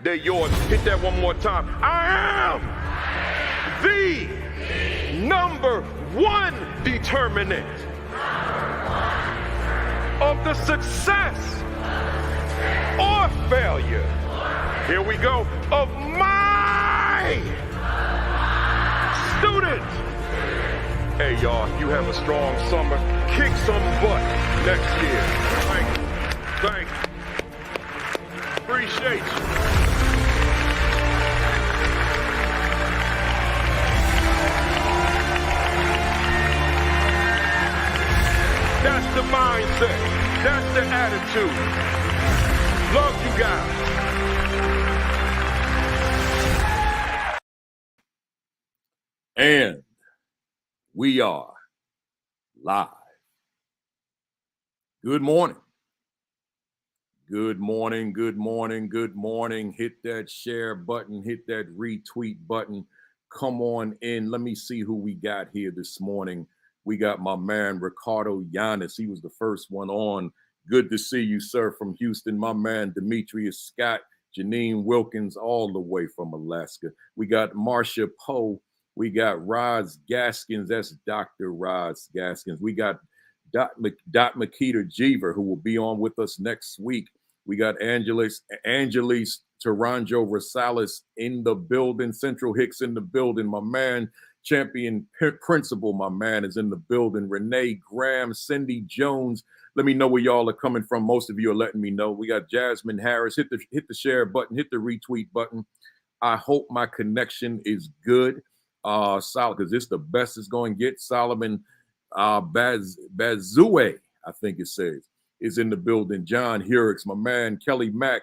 They're yours. Hit that one more time. I am the number one determinant of the success or failure. Here we go. Of my students. Hey, y'all, you have a strong summer. Kick some butt next year. Thank you. Thank you. Appreciate you. That's the mindset. That's the attitude. Love you guys. And we are live. Good morning. Good morning, good morning, good morning. Hit that share button, hit that retweet button. Come on in. Let me see who we got here this morning. We got my man, Ricardo Giannis. He was the first one on. Good to see you, sir, from Houston. My man, Demetrius Scott, Janine Wilkins, all the way from Alaska. We got Marcia Poe. We got Roz Gaskins. That's Dr. Roz Gaskins. We got Dot Makita Jeever, who will be on with us next week. We got Angelis Taranjo Rosales in the building. Central Hicks in the building. My man, Champion Principal, my man, is in the building. Renee Graham, Cindy Jones. Let me know where y'all are coming from. Most of you are letting me know. We got Jasmine Harris. Hit the share button. Hit the retweet button. I hope my connection is good. Solid, because it's the best it's going to get. Solomon Bazue, I think it says, is in the building. John Hurix, my man, Kelly Mack,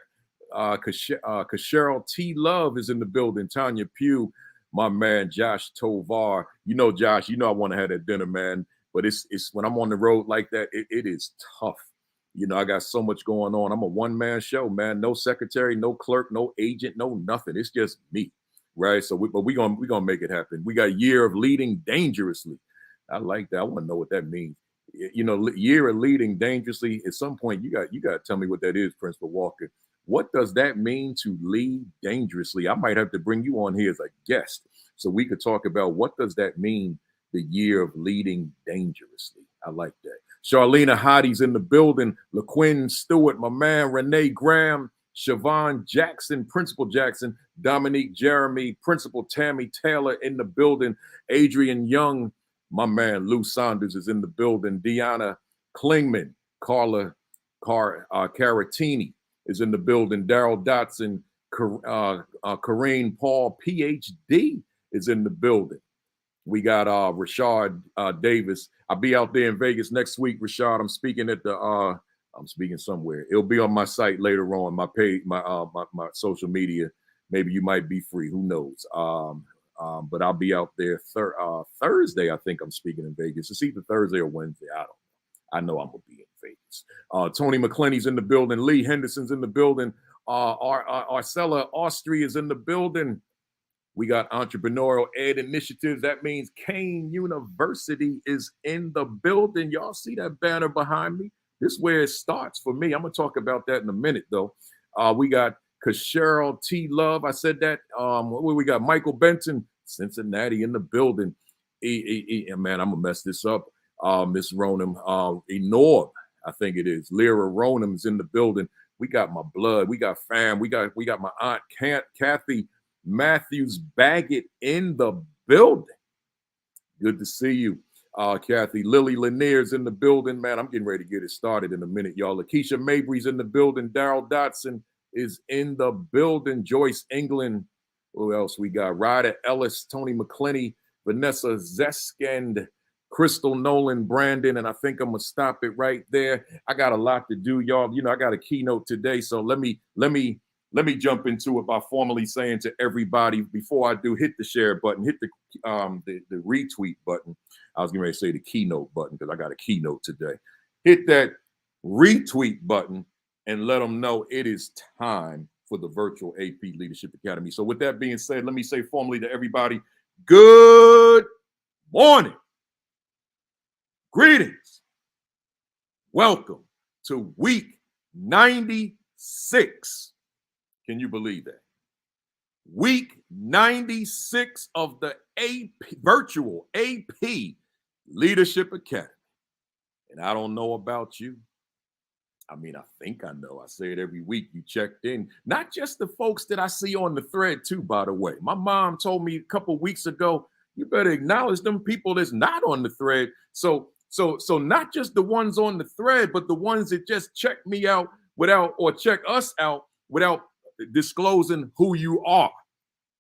Kasherl T. Love is in the building. Tanya Pugh, my man, Josh Tovar. You know, Josh, you know I want to have that dinner, man. But it's when I'm on the road like that, it is tough. You know, I got so much going on. I'm a one-man show, man. No secretary, no clerk, no agent, no nothing. It's just me. Right, so we're gonna make it happen. We got year of leading dangerously. I like that. I want to know what that means. You know, year of leading dangerously. At some point, you got to tell me what that is, Principal Walker. What does that mean to lead dangerously? I might have to bring you on here as a guest so we could talk about what does that mean. The year of leading dangerously. I like that. Charlena Hottie's in the building. LaQuinn Stewart, my man, Renee Graham. Siobhan Jackson, Principal Jackson, Dominique Jeremy, Principal Tammy Taylor in the building, Adrian Young, my man Lou Saunders is in the building, Deanna Klingman, Carla Caratini is in the building, Daryl Dotson, Corrine Paul, PhD is in the building. We got Rashard Davis. I'll be out there in Vegas next week, Rashard. I'm speaking at the I'm speaking somewhere. It'll be on my site later on, my page, my social media. Maybe you might be free. Who knows? But I'll be out there Thursday. I think I'm speaking in Vegas. It's either Thursday or Wednesday. I don't know. I know I'm gonna be in Vegas. Tony McClenny's in the building. Lee Henderson's in the building. Arcella Austria is in the building. We got Entrepreneurial Ed Initiatives. That means Kane University is in the building. Y'all see that banner behind me? This is where it starts for me. I'm going to talk about that in a minute, though. We got Kasherl T. Love. I said that. We got Michael Benton, Cincinnati, in the building. Man, I'm going to mess this up. Miss Ronham. Enorm, I think it is. Lyra Ronham is in the building. We got my blood. We got fam. We got my aunt, Kathy Matthews Baggett, in the building. Good to see you. Kathy, Lily Lanier's in the building. Man, I'm getting ready to get it started in a minute, y'all. Lakeisha Mabry's in the building. Daryl Dotson is in the building. Joyce England. Who else we got? Ryder Ellis, Tony McClenny, Vanessa Zeskend, Crystal Nolan, Brandon, and I think I'm going to stop it right there. I got a lot to do, y'all. You know, I got a keynote today, so let me jump into it by formally saying to everybody, before I do, hit the share button, hit the retweet button. I was getting ready to say the keynote button because I got a keynote today. Hit that retweet button and let them know it is time for the virtual AP Leadership Academy. So with that being said, let me say formally to everybody, good morning. Greetings. Welcome to week 96. Can you believe that? Week 96 of the virtual AP Leadership Academy. And I don't know about you. I mean, I think I know. I say it every week. You checked in. Not just the folks that I see on the thread, too, by the way. My mom told me a couple weeks ago, you better acknowledge them people that's not on the thread. So not just the ones on the thread, but the ones that just check me out without, or check us out without disclosing who you are.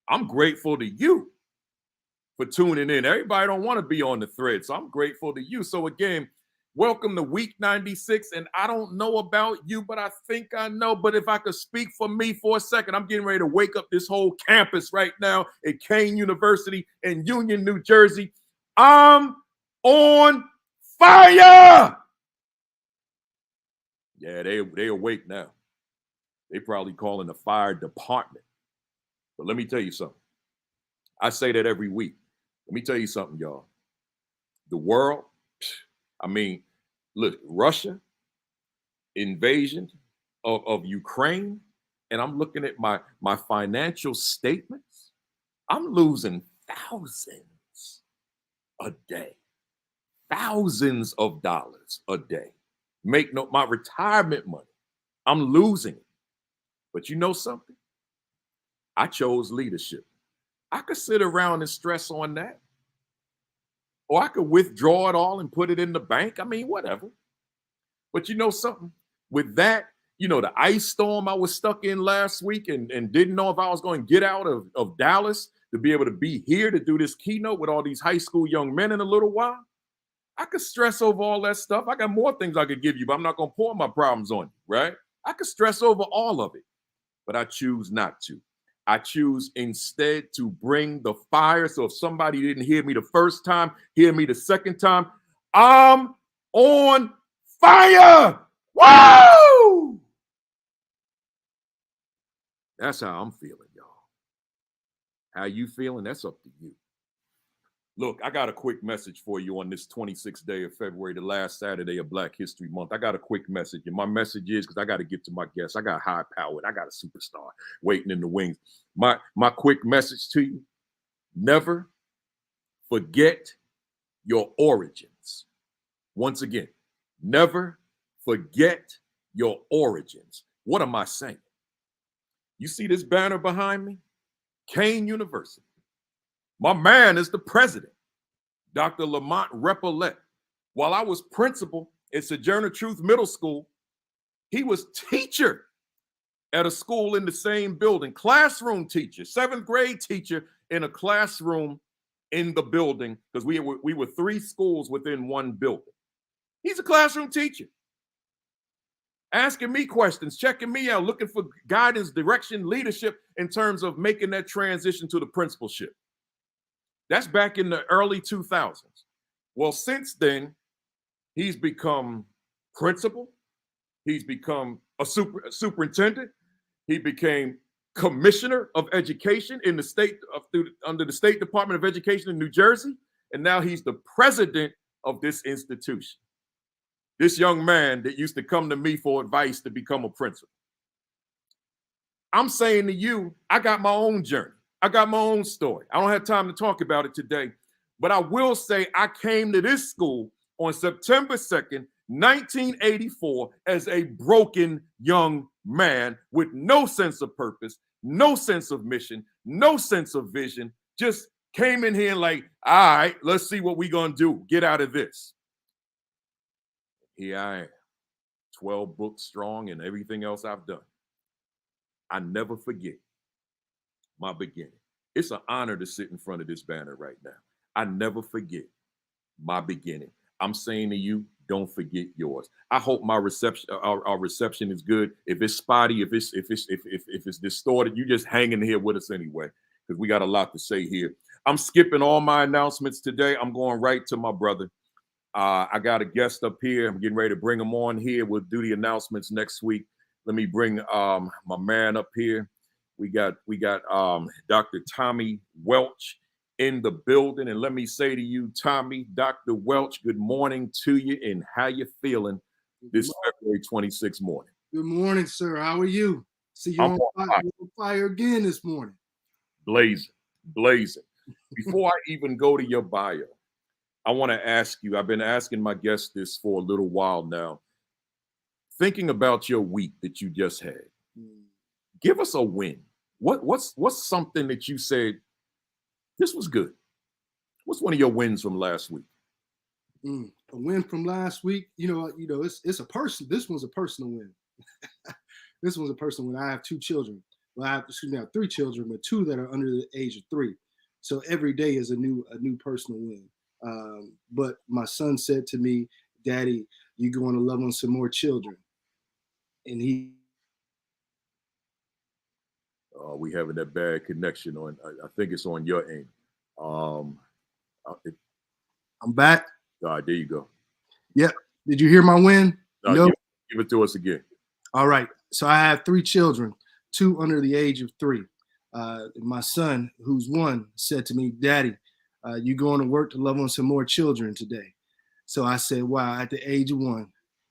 I'm grateful to you for tuning in. Everybody don't want to be on the thread, so I'm grateful to you. So again, welcome to week 96. And I don't know about you, but I think I know. But if I could speak for me for a second, I'm getting ready to wake up this whole campus right now at Kane University in Union, New Jersey. I'm on fire. Yeah, they awake now. They probably calling the fire department. But let me tell you something. I say that every week. Let me tell you something, y'all. The world, I mean, look, Russia, invasion of Ukraine, and I'm looking at my financial statements. I'm losing thousands a day, thousands of dollars a day. My retirement money, I'm losing it. But you know something? I chose leadership. I could sit around and stress on that. Or I could withdraw it all and put it in the bank. I mean, whatever. But you know something? With that, you know, the ice storm I was stuck in last week and didn't know if I was going to get out of Dallas to be able to be here to do this keynote with all these high school young men in a little while. I could stress over all that stuff. I got more things I could give you, but I'm not going to pour my problems on you, right? I could stress over all of it, but I choose not to. I choose instead to bring the fire. So if somebody didn't hear me the first time, hear me the second time. I'm on fire. Woo! That's how I'm feeling, y'all. How you feeling? That's up to you. Look, I got a quick message for you on this 26th day of February, the last Saturday of Black History Month. I got a quick message, and my message is because I got to get to my guests. I got high powered. I got a superstar waiting in the wings. My quick message to you: never forget your origins. Once again, never forget your origins. What am I saying? You see this banner behind me? Kane University. My man is the president, Dr. Lamont Repollet. While I was principal at Sojourner Truth Middle School, he was teacher at a school in the same building, classroom teacher, 7th grade teacher in a classroom in the building, because we were 3 schools within one building. He's a classroom teacher, asking me questions, checking me out, looking for guidance, direction, leadership in terms of making that transition to the principalship. That's back in the early 2000s. Well, since then, he's become principal. He's become a superintendent. He became commissioner of education in the state under the State Department of Education in New Jersey. And now he's the president of this institution. This young man that used to come to me for advice to become a principal. I'm saying to you, I got my own journey. I got my own story. I don't have time to talk about it today, but I will say I came to this school on September 2nd, 1984, as a broken young man with no sense of purpose, no sense of mission, no sense of vision. Just came in here like, all right, let's see what we're going to do. Get out of this. Here I am, 12 books strong and everything else I've done. I never forget my beginning. It's an honor to sit in front of this banner right now. I never forget my beginning. I'm saying to you, don't forget yours. I hope my reception, our reception is good. If it's spotty, if it's distorted, you just hang in here with us anyway, because we got a lot to say here. I'm skipping all my announcements today. I'm going right to my brother. I got a guest up here. I'm getting ready to bring him on here. We'll do the announcements next week. Let me bring my man up here. We got Dr. Tommy Welch in the building. And let me say to you, Tommy, Dr. Welch, good morning to you, and how you feeling this February 26th morning? Good morning, sir. How are you? See you on fire again this morning. Blazing, blazing. Before I even go to your bio, I want to ask you, I've been asking my guests this for a little while now. Thinking about your week that you just had, give us a win. What's something that you said, this was good? What's one of your wins from last week? A win from last week, it's a person. This one's a personal win. This one's a personal win. I have two children. Well, I have 3 children, but 2 that are under the age of 3. So every day is a new personal win. But my son said to me, "Daddy, you're going to love on some more children." And we having that bad connection on. I think it's on your end. I'm back. All right, there you go. Yep. Did you hear my win? No. Give it to us again. All right. So I have 3 children, 2 under the age of 3. My son, who's 1, said to me, "Daddy, you going to work to love on some more children today?" So I said, wow, at the age of 1,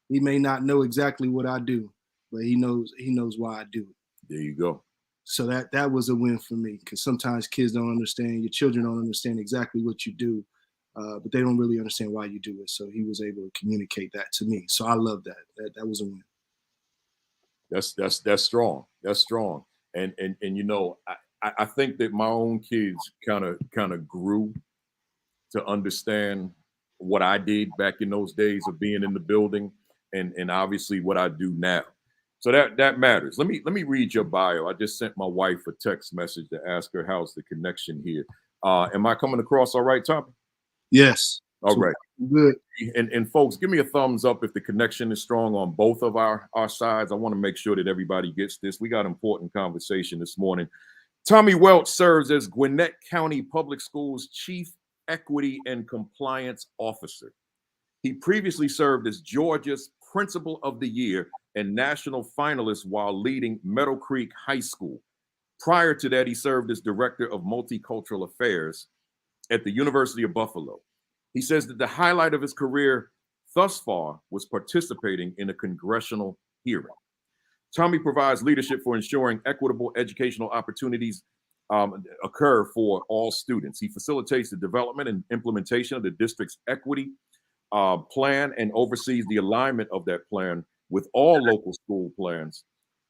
he may not know exactly what I do, but he knows why I do it. There you go. So that was a win for me, because sometimes kids don't understand, your children don't understand exactly what you do, but they don't really understand why you do it. So he was able to communicate that to me. So I love that. That was a win. That's strong. That's strong. And I think that my own kids kind of grew to understand what I did back in those days of being in the building, and obviously what I do now. So that matters. Let me read your bio. I just sent my wife a text message to ask her how's the connection here. Am I coming across all right, Tommy? Yes. All right. Good. And folks, give me a thumbs up if the connection is strong on both of our sides. I want to make sure that everybody gets this. We got an important conversation this morning. Tommy Welch serves as Gwinnett County Public Schools Chief Equity and Compliance Officer. He previously served as Georgia's Principal of the Year and national finalist while leading Meadow Creek High School. Prior to that, he served as Director of Multicultural Affairs at the University of Buffalo. He says that the highlight of his career thus far was participating in a congressional hearing. Tommy provides leadership for ensuring equitable educational opportunities occur for all students. He facilitates the development and implementation of the district's equity plan and oversees the alignment of that plan with all local school plans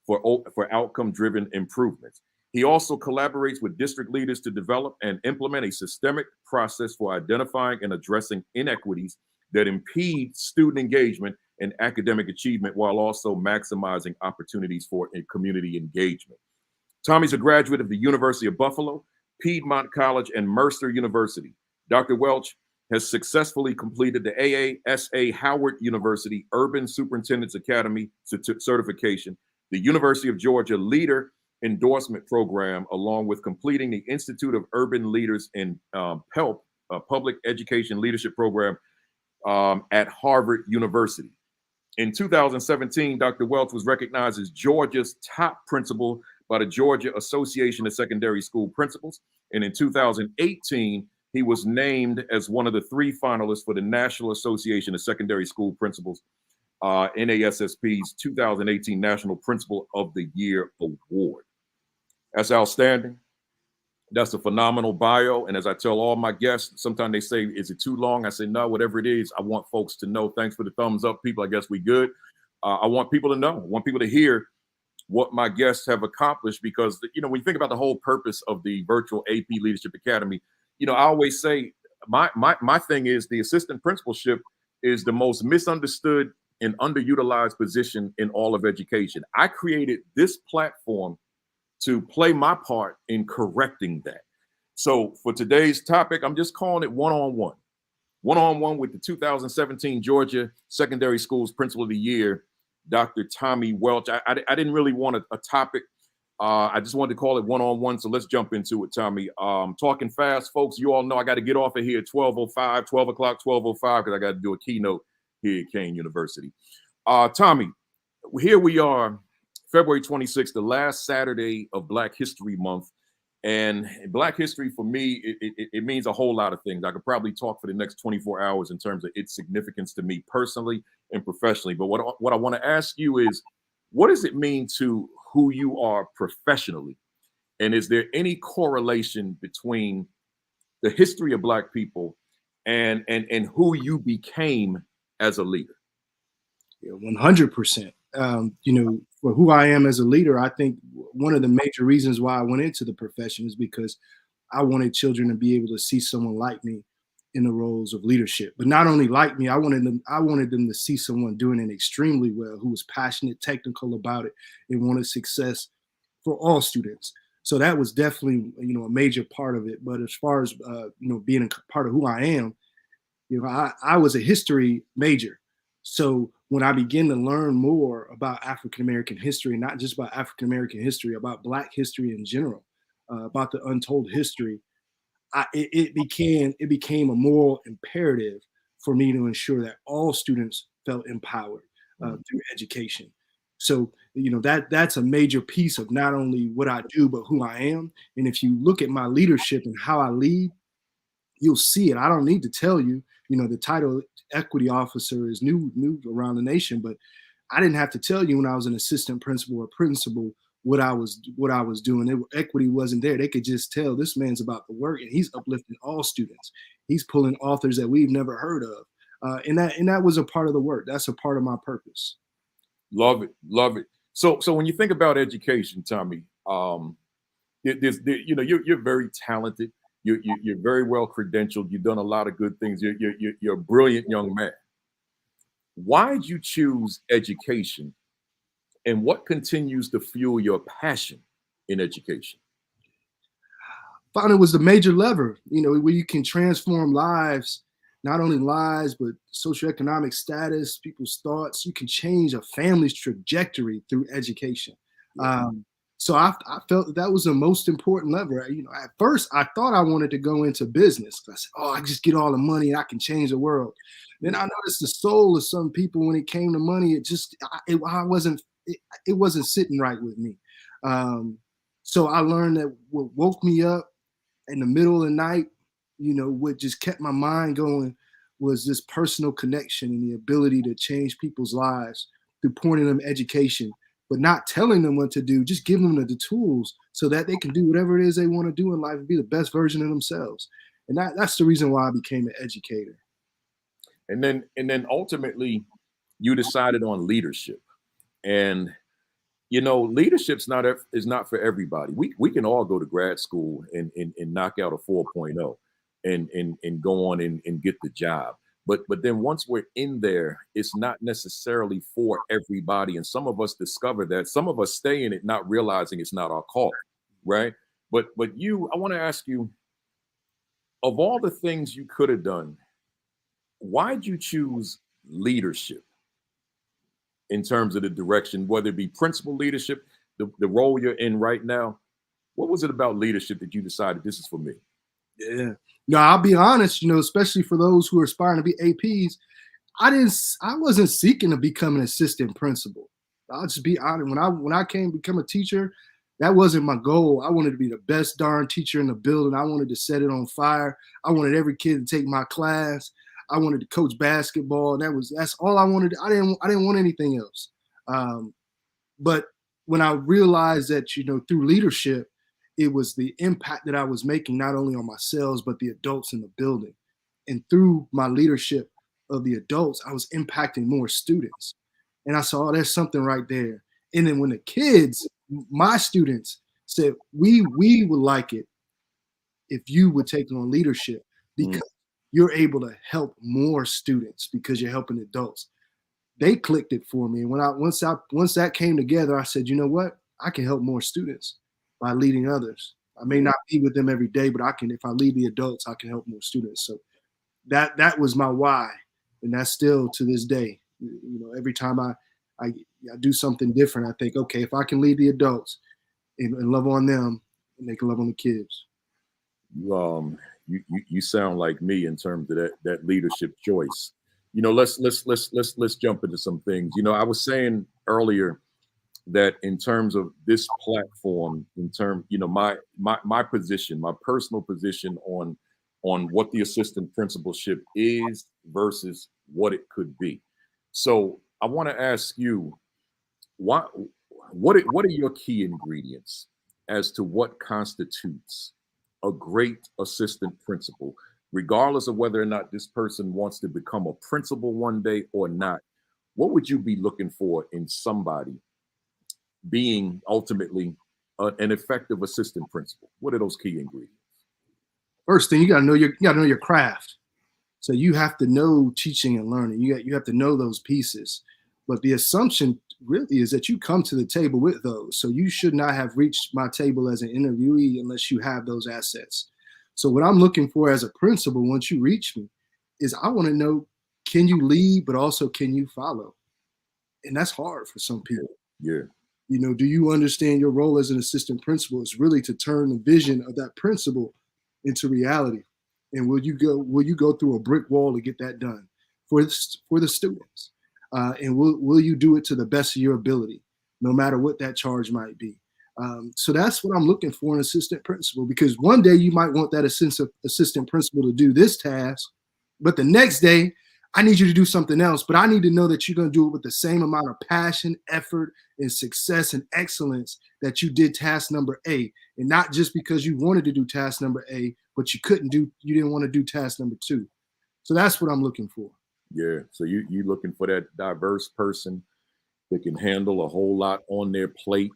for outcome-driven improvements. He also collaborates with district leaders to develop and implement a systemic process for identifying and addressing inequities that impede student engagement and academic achievement, while also maximizing opportunities for community engagement. Tommy's a graduate of the University of Buffalo, Piedmont College, and Mercer University. Dr. Welch has successfully completed the AASA Howard University Urban Superintendent's Academy certification, the University of Georgia Leader Endorsement Program, along with completing the Institute of Urban Leaders in PELP, Public Education Leadership Program at Harvard University. In 2017, Dr. Welch was recognized as Georgia's top principal by the Georgia Association of Secondary School Principals. And in 2018, he was named as one of the 3 finalists for the National Association of Secondary School Principals, NASSP's 2018 National Principal of the Year Award. That's outstanding. That's a phenomenal bio. And as I tell all my guests, sometimes they say, is it too long? I say, no, whatever it is, I want folks to know. Thanks for the thumbs up, people. I guess we good. I want people to know. I want people to hear what my guests have accomplished, because, when you think about the whole purpose of the virtual AP Leadership Academy, I always say my thing is the assistant principalship is the most misunderstood and underutilized position in all of education. I created this platform to play my part in correcting that. So for today's topic, I'm just calling it one-on-one. One-on-one with the 2017 Georgia Secondary Schools Principal of the Year, Dr. Tommy Welch. I didn't really want a topic. I just wanted to call it one-on-one. So let's jump into it, Tommy. Talking fast, folks. You all know I got to get off of here at 12 o'clock, 12:05, because I got to do a keynote here at Kane University. Tommy, here we are, February 26th, the last Saturday of Black History Month. And Black history for me, it means a whole lot of things. I could probably talk for the next 24 hours in terms of its significance to me personally and professionally. But what I want to ask you is, what does it mean to who you are professionally? And is there any correlation between the history of Black people and who you became as a leader? Yeah, 100%. You know, for who I am as a leader, I think one of the major reasons why I went into the profession is because I wanted children to be able to see someone like me in the roles of leadership. But not only like me, I wanted them to see someone doing it extremely well, who was passionate, technical about it, and wanted success for all students. So that was definitely, you know, a major part of it. But as far as you know, being a part of who I am, you know, I was a history major. So when I began to learn more about African American history, not just about African American history, about Black history in general, about the untold history, it became a moral imperative for me to ensure that all students felt empowered through education. So you know that's a major piece of not only what I do but who I am. And if you look at my leadership and how I lead, you'll see it. I don't need to tell you. You know, the title equity officer is new around the nation, but I didn't have to tell you when I was an assistant principal or principal what I was doing. Equity wasn't there. They could just tell this man's about the work, and he's uplifting all students. He's pulling authors that we've never heard of, and that was a part of the work. That's a part of my purpose. Love it, love it. So when you think about education, Tommy, you know, you're very talented. You're very well credentialed. You've done a lot of good things. You're a brilliant young man. Why did you choose education, and what continues to fuel your passion in education? Found it was the major lever, you know, where you can transform lives, not only lives, but socioeconomic status, people's thoughts. You can change a family's trajectory through education. Yeah. So I felt that was the most important lever. You know, at first I thought I wanted to go into business. I said, "Oh, I just get all the money and I can change the world." Then I noticed the soul of some people when it came to money, it wasn't sitting right with me. So I learned that what woke me up in the middle of the night, you know, what just kept my mind going was this personal connection and the ability to change people's lives through pointing them education, but not telling them what to do, just giving them the tools so that they can do whatever it is they want to do in life and be the best version of themselves. And that's the reason why I became an educator. And then ultimately, you decided on leadership. And you know, leadership's is not for everybody. We can all go to grad school and knock out a 4.0 and go on and get the job. But then once we're in there, it's not necessarily for everybody. And some of us discover that. Some of us stay in it not realizing it's not our call, right? But I want to ask you, of all the things you could have done, why'd you choose leadership in terms of the direction, whether it be principal leadership, the role you're in right now? What was it about leadership that you decided this is for me? Yeah. No, I'll be honest, you know, especially for those who are aspiring to be APs, I wasn't seeking to become an assistant principal. I'll just be honest. When I came to become a teacher, that wasn't my goal. I wanted to be the best darn teacher in the building. I wanted to set it on fire. I wanted every kid to take my class. I wanted to coach basketball. That's all I wanted. I didn't want anything else. But when I realized that, you know, through leadership, it was the impact that I was making not only on myself, but the adults in the building. And through my leadership of the adults, I was impacting more students. And I saw, oh, there's something right there. And then when the kids, my students, said, we would like it if you would take on leadership because you're able to help more students because you're helping adults. They clicked it for me. And once that came together, I said, you know what? I can help more students by leading others. I may not be with them every day, but if I lead the adults, I can help more students. So that was my why. And that's still to this day. You know, every time I do something different, I think, okay, if I can lead the adults and love on them, and they can love on the kids. You sound like me in terms of that leadership choice. You know, let's jump into some things. You know, I was saying earlier that in terms of this platform, you know, my position, my personal position on what the assistant principalship is versus what it could be. So I want to ask you, what are your key ingredients as to what constitutes a great assistant principal, regardless of whether or not this person wants to become a principal one day or not. What would you be looking for in somebody being ultimately an effective assistant principal? What are those key ingredients? First thing, you got to know your craft. So you have to know teaching and learning. You have to know those pieces. But the assumption really is that you come to the table with those. So you should not have reached my table as an interviewee unless you have those assets. So what I'm looking for as a principal, once you reach me, is I want to know, can you lead, but also can you follow? And that's hard for some people. Yeah. You know, do you understand your role as an assistant principal is really to turn the vision of that principal into reality? And will you go through a brick wall to get that done for the students? And will you do it to the best of your ability, no matter what that charge might be? So that's what I'm looking for in an assistant principal, because one day you might want that assistant principal to do this task, but the next day I need you to do something else. But I need to know that you're going to do it with the same amount of passion, effort, and success and excellence that you did task number A, and not just because you wanted to do task number A, but you didn't want to do task number 2. So that's what I'm looking for. Yeah. So you looking for that diverse person that can handle a whole lot on their plate,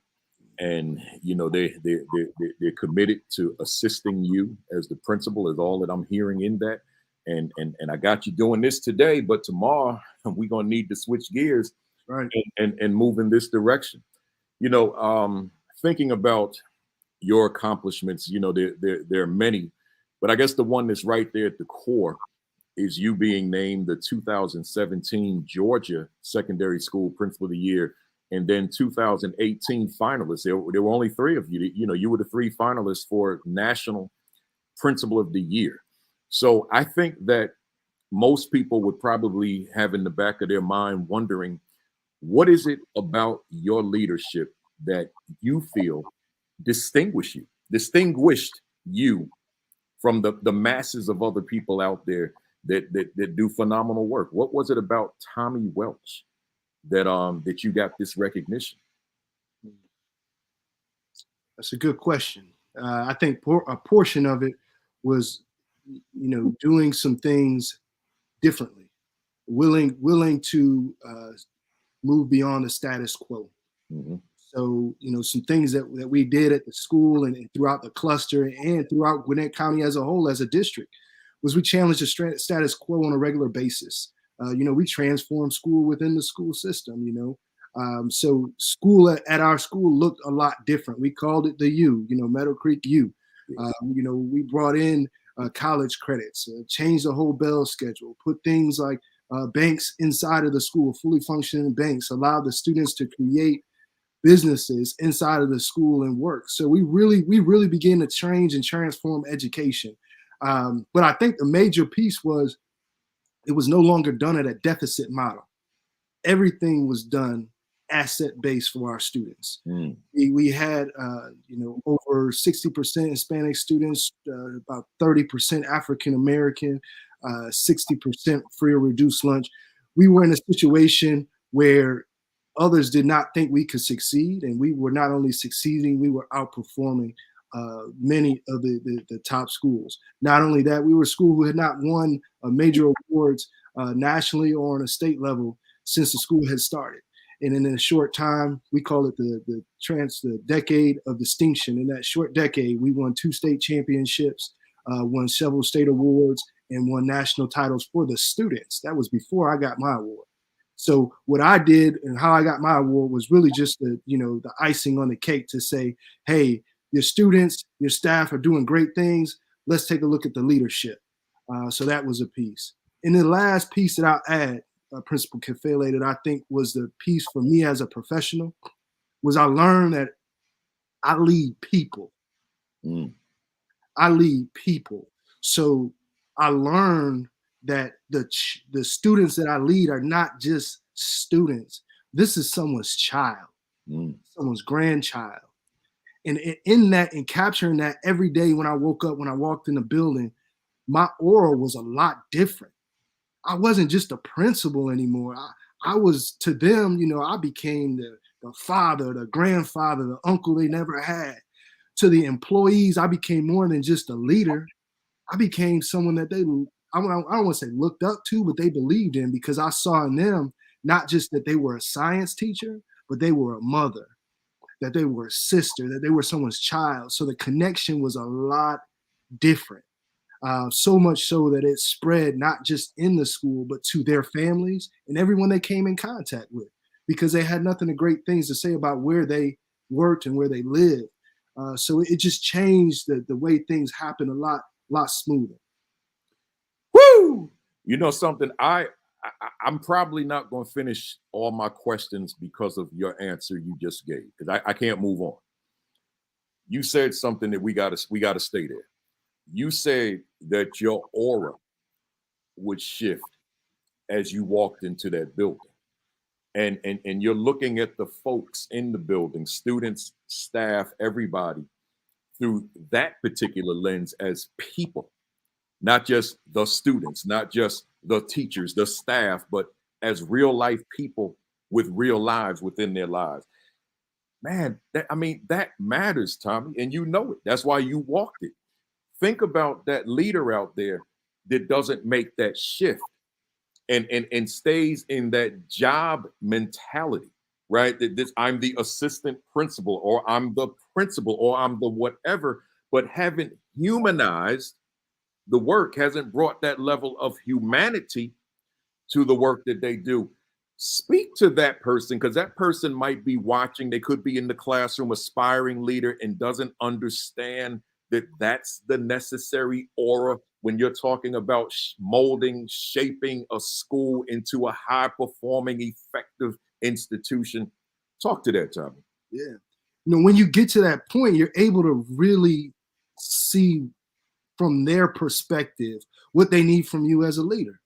and they're committed to assisting you as the principal, is all that I'm hearing in that. And I got you doing this today, but tomorrow we're gonna need to switch gears, Right. and move in this direction. Thinking about your accomplishments, there are many, but I guess the one that's right there at the core is you being named the 2017 Georgia Secondary School Principal of the Year, and then 2018 finalists. There were only 3 of you. You were the 3 finalists for National Principal of the Year. So I think that most people would probably have in the back of their mind wondering, what is it about your leadership that you feel distinguished you from the masses of other people out there that do phenomenal work? What was it about Tommy Welch that you got this recognition? That's a good question. I think a portion of it was, doing some things differently, willing to move beyond the status quo. Mm-hmm. So, some things that we did at the school and throughout the cluster and throughout Gwinnett County as a whole, as a district, was we challenged the status quo on a regular basis. We transformed school within the school system, so school at our school looked a lot different. We called it the U, Meadow Creek U. We brought in college credits, changed the whole bell schedule, put things like banks inside of the school, fully functioning banks, allowed the students to create businesses inside of the school and work. So we really began to change and transform education. But I think the major piece was it was no longer done at a deficit model. Everything was done asset-based for our students. We had, over 60% Hispanic students, about 30% African-American, 60% free or reduced lunch. We were in a situation where others did not think we could succeed, and we were not only succeeding, we were outperforming many of the top schools. Not only that, we were a school who had not won major awards nationally or on a state level since the school had started. And in a short time, we call it the decade of distinction. In that short decade, we won 2 state championships, won several state awards, and won national titles for the students. That was before I got my award. So what I did and how I got my award was really just the icing on the cake to say, hey, your students, your staff are doing great things. Let's take a look at the leadership. So that was a piece. And the last piece that I'll add, Principal Kafele, that I think was the piece for me as a professional, was I learned that I lead people. I lead people. So I learned that the students that I lead are not just students. This is someone's child, someone's grandchild. And in that, and capturing that every day when I woke up, when I walked in the building, my aura was a lot different. I wasn't just a principal anymore. I was, to them, I became the father, the grandfather, the uncle they never had. to the employees, I became more than just a leader. I became someone that I don't want to say looked up to, but they believed in, because I saw in them not just that they were a science teacher, but they were a mother, that they were a sister, that they were someone's child. So the connection was a lot different. So much so that it spread not just in the school, but to their families and everyone they came in contact with, because they had nothing but great things to say about where they worked and where they lived. So it just changed the way things happen a lot smoother. Woo! You know something? I'm probably not going to finish all my questions because of your answer you just gave, because I can't move on. You said something that we gotta stay there. You said that your aura would shift as you walked into that building. And you're looking at the folks in the building, students, staff, everybody, through that particular lens as people, not just the students, not just the teachers, the staff, but as real life people with real lives within their lives. Man, that matters, Tommy, and you know it. That's why you walked it. Think about that leader out there that doesn't make that shift and stays in that job mentality, right? That this, I'm the assistant principal, or I'm the principal, or I'm the whatever, but haven't humanized the work, hasn't brought that level of humanity to the work that they do. Speak to that person, because that person might be watching. They could be in the classroom, aspiring leader, and doesn't understand that that's the necessary aura when you're talking about molding, shaping a school into a high performing, effective institution. Talk to that, Tommy. Yeah. When you get to that point, you're able to really see from their perspective what they need from you as a leader.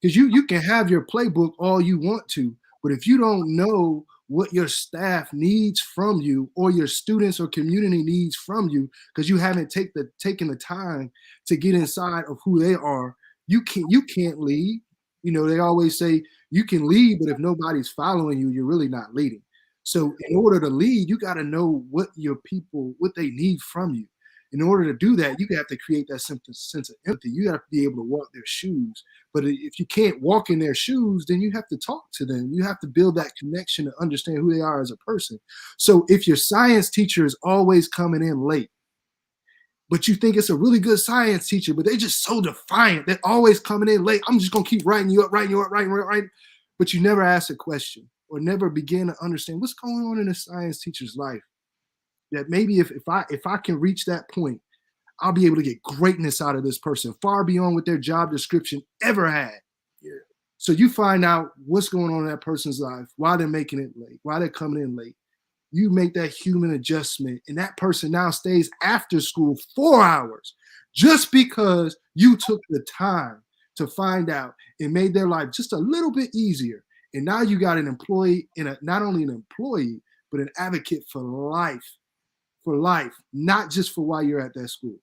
Because you can have your playbook all you want to, but if you don't know what your staff needs from you, or your students or community needs from you, because you haven't taken the time to get inside of who they are, you can't lead. They always say you can lead, but if nobody's following you, you're really not leading. So in order to lead, you got to know what your people, what they need from you. In order to do that, you have to create that sense of empathy. You have to be able to walk their shoes. But if you can't walk in their shoes, then you have to talk to them. You have to build that connection to understand who they are as a person. So if your science teacher is always coming in late, but you think it's a really good science teacher, but they're just so defiant, they're always coming in late. I'm just going to keep writing you up. But you never ask a question, or never begin to understand what's going on in a science teacher's life. That maybe if I can reach that point, I'll be able to get greatness out of this person, far beyond what their job description ever had. Yeah. So you find out what's going on in that person's life, why they're making it late, why they're coming in late. You make that human adjustment, and that person now stays after school 4 hours just because you took the time to find out and made their life just a little bit easier. And now you got an employee, not only an employee, but an advocate for life, not just for while you're at that school.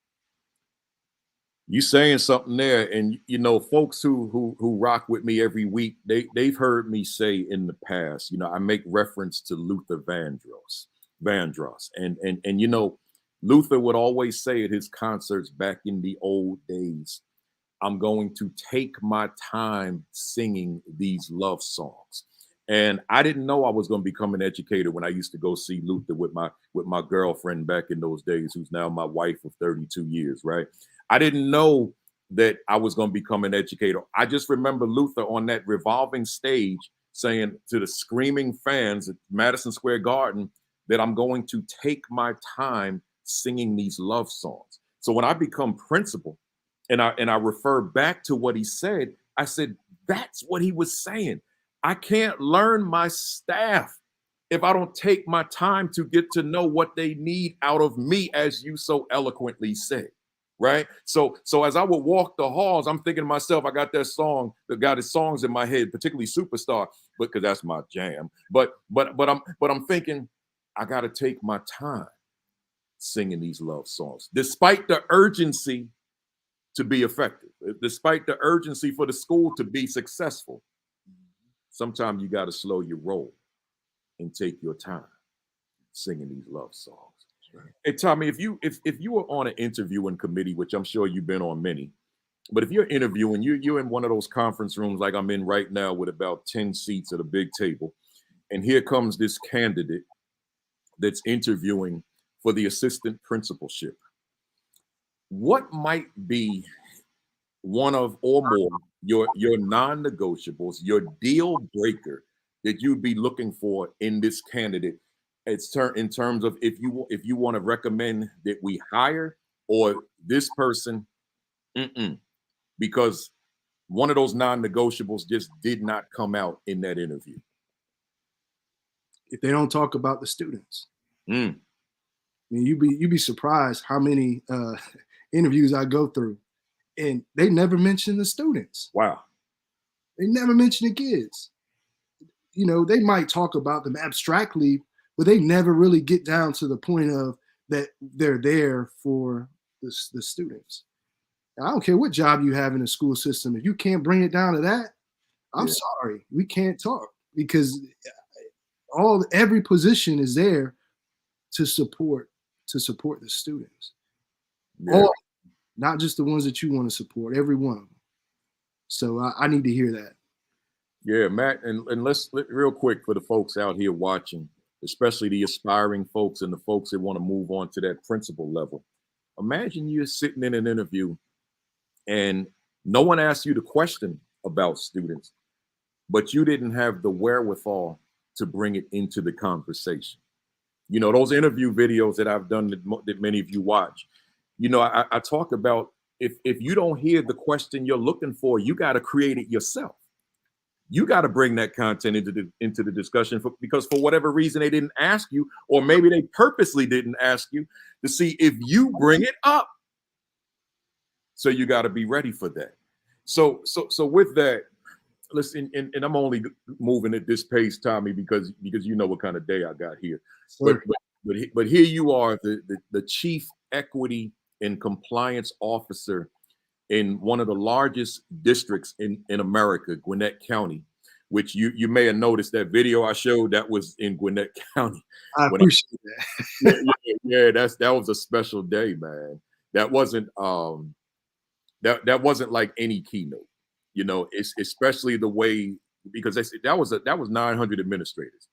You saying something there, and folks who rock with me every week, they've heard me say in the past, I make reference to Luther Vandross, and Luther would always say at his concerts back in the old days, I'm going to take my time singing these love songs. And I didn't know I was going to become an educator when I used to go see Luther with my girlfriend back in those days, who's now my wife of 32 years, right? I didn't know that I was going to become an educator. I just remember Luther on that revolving stage saying to the screaming fans at Madison Square Garden that I'm going to take my time singing these love songs. So when I become principal and I refer back to what he said, I said, that's what he was saying. I can't learn my staff if I don't take my time to get to know what they need out of me, as you so eloquently said, right? So as I would walk the halls, I'm thinking to myself, I got his songs in my head, particularly Superstar, because that's my jam. But I'm thinking, I got to take my time singing these love songs, despite the urgency to be effective, despite the urgency for the school to be successful. Sometimes you got to slow your roll and take your time singing these love songs. Hey Tommy, if you were on an interviewing committee, which I'm sure you've been on many, but if you're interviewing, you're in one of those conference rooms like I'm in right now with about 10 seats at a big table, and here comes this candidate that's interviewing for the assistant principalship. What might be one of or more your non-negotiables, your deal breaker that you'd be looking for in this candidate? It's in terms of if you want to recommend that we hire or this person, because one of those non-negotiables just did not come out in that interview. If they don't talk about the students, Mm. I mean, you'd be surprised how many interviews I go through, and they never mention the students. Wow. They never mention the kids. You know, they might talk about them abstractly, but they never really get down to the point of that they're there for the students. And I don't care what job you have in the school system. If you can't bring it down to that, I'm sorry, we can't talk, because every position is there to support the students. Yeah. Not just the ones that you want to support, every one of them. So I need to hear that. Yeah, Matt, and let's real quick for the folks out here watching, especially the aspiring folks and the folks that want to move on to that principal level. Imagine you're sitting in an interview and no one asked you the question about students, but you didn't have the wherewithal to bring it into the conversation. You know, those interview videos that I've done that many of you watch, you know, I talk about if you don't hear the question you're looking for, you got to create it yourself. You got to bring that content into the discussion because for whatever reason they didn't ask you, or maybe they purposely didn't ask you to see if you bring it up. So you got to be ready for that. So with that, listen, and I'm only moving at this pace, Tommy, because you know what kind of day I got here. Sure. But here you are, the chief equity and compliance officer in one of the largest districts in America, Gwinnett County, which you may have noticed that video I showed that was in Gwinnett County. I appreciate that. Yeah, that was a special day, man. That wasn't that wasn't like any keynote, you know. It's especially the way, because that was 900 administrators,